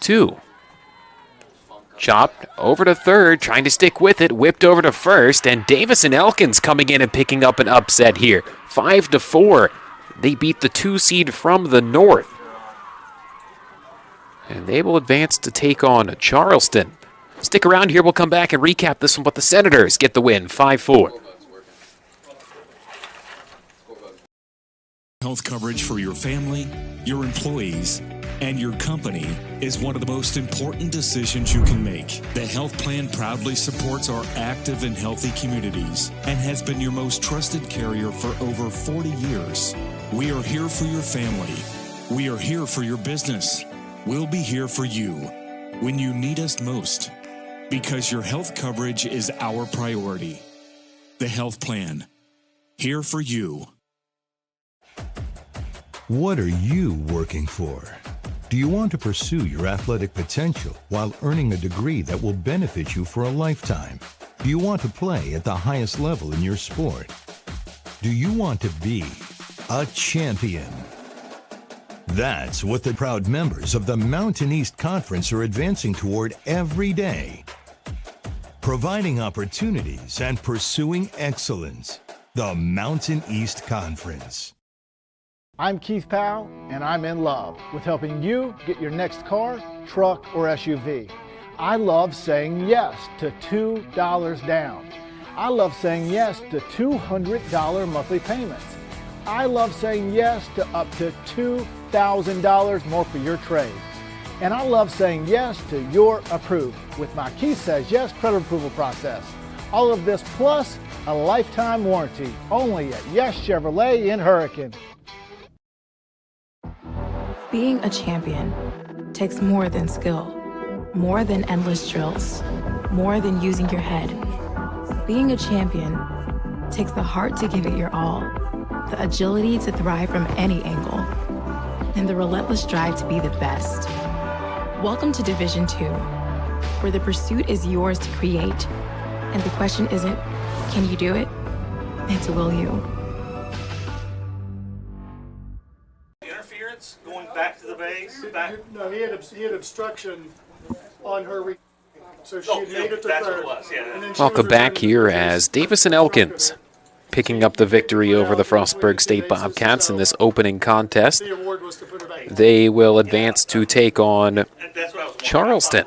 Two. Chopped over to third, trying to stick with it, whipped over to first, and Davis and Elkins coming in and picking up an upset here. 5-4. They beat the 2 seed from the north. And they will advance to take on Charleston. Stick around here, we'll come back and recap this one, but the Senators get the win, 5-4. Health coverage for your family, your employees, and your company is one of the most important decisions you can make. The health plan proudly supports our active and healthy communities and has been your most trusted carrier for over 40 years. We are here for your family. We are here for your business. We'll be here for you when you need us most, because your health coverage is our priority. The health plan, here for you. What are you working for? Do you want to pursue your athletic potential while earning a degree that will benefit you for a lifetime? Do you want to play at the highest level in your sport? Do you want to be a champion? That's what the proud members of the Mountain East Conference are advancing toward every day. Providing opportunities and pursuing excellence. The Mountain East Conference. I'm Keith Powell, and I'm in love with helping you get your next car, truck, or SUV. I love saying yes to $2 down. I love saying yes to $200 monthly payments. I love saying yes to up to $2,000 more for your trade. And I love saying yes to your approved with my Keith Says Yes credit approval process. All of this plus a lifetime warranty only at Yes Chevrolet in Hurricane. Being a champion takes more than skill, more than endless drills, more than using your head. Being a champion takes the heart to give it your all, the agility to thrive from any angle, and the relentless drive to be the best. Welcome to Division 2, where the pursuit is yours to create, and the question isn't, can you do it? It's will you? Going back to the base. No, he had obstruction on her. So she had made it to third. Welcome back here as Davis and Elkins picking up the victory over the Frostburg State Bobcats in this opening contest. They will advance to take on Charleston.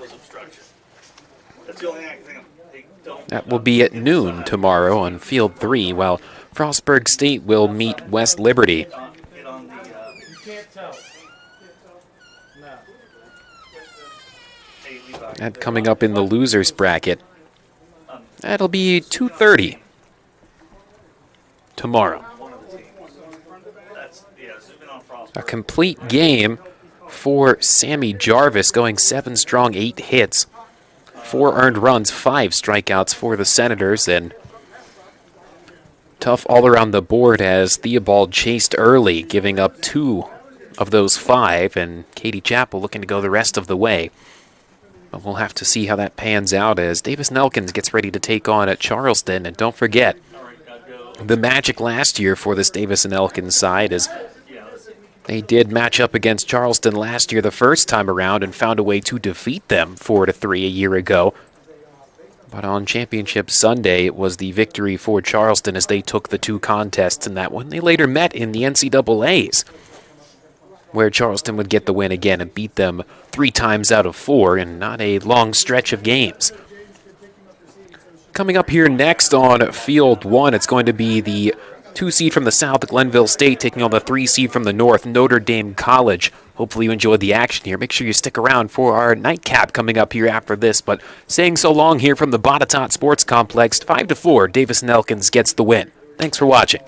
That will be at noon tomorrow on Field 3, while Frostburg State will meet West Liberty. That coming up in the losers bracket. That'll be 2:30 tomorrow. A complete game for Sammy Jarvis, going 7 strong, 8 hits, 4 earned runs, 5 strikeouts for the Senators, and tough all around the board as Theobald chased early, giving up 2 of those 5, and Katie Chappell looking to go the rest of the way. But we'll have to see how that pans out as Davis and Elkins gets ready to take on at Charleston. And don't forget, the magic last year for this Davis and Elkins side is they did match up against Charleston last year the first time around and found a way to defeat them 4-3 a year ago. But on Championship Sunday, it was the victory for Charleston as they took the 2 contests in that one. They later met in the NCAAs, where Charleston would get the win again and beat them 3 times out of 4 in not a long stretch of games. Coming up here next on Field 1, it's going to be the 2 seed from the south, Glenville State, taking on the 3 seed from the north, Notre Dame College. Hopefully you enjoyed the action here. Make sure you stick around for our nightcap coming up here after this. But saying so long here from the Botetourt Sports Complex, 5-4, Davis and Elkins gets the win. Thanks for watching.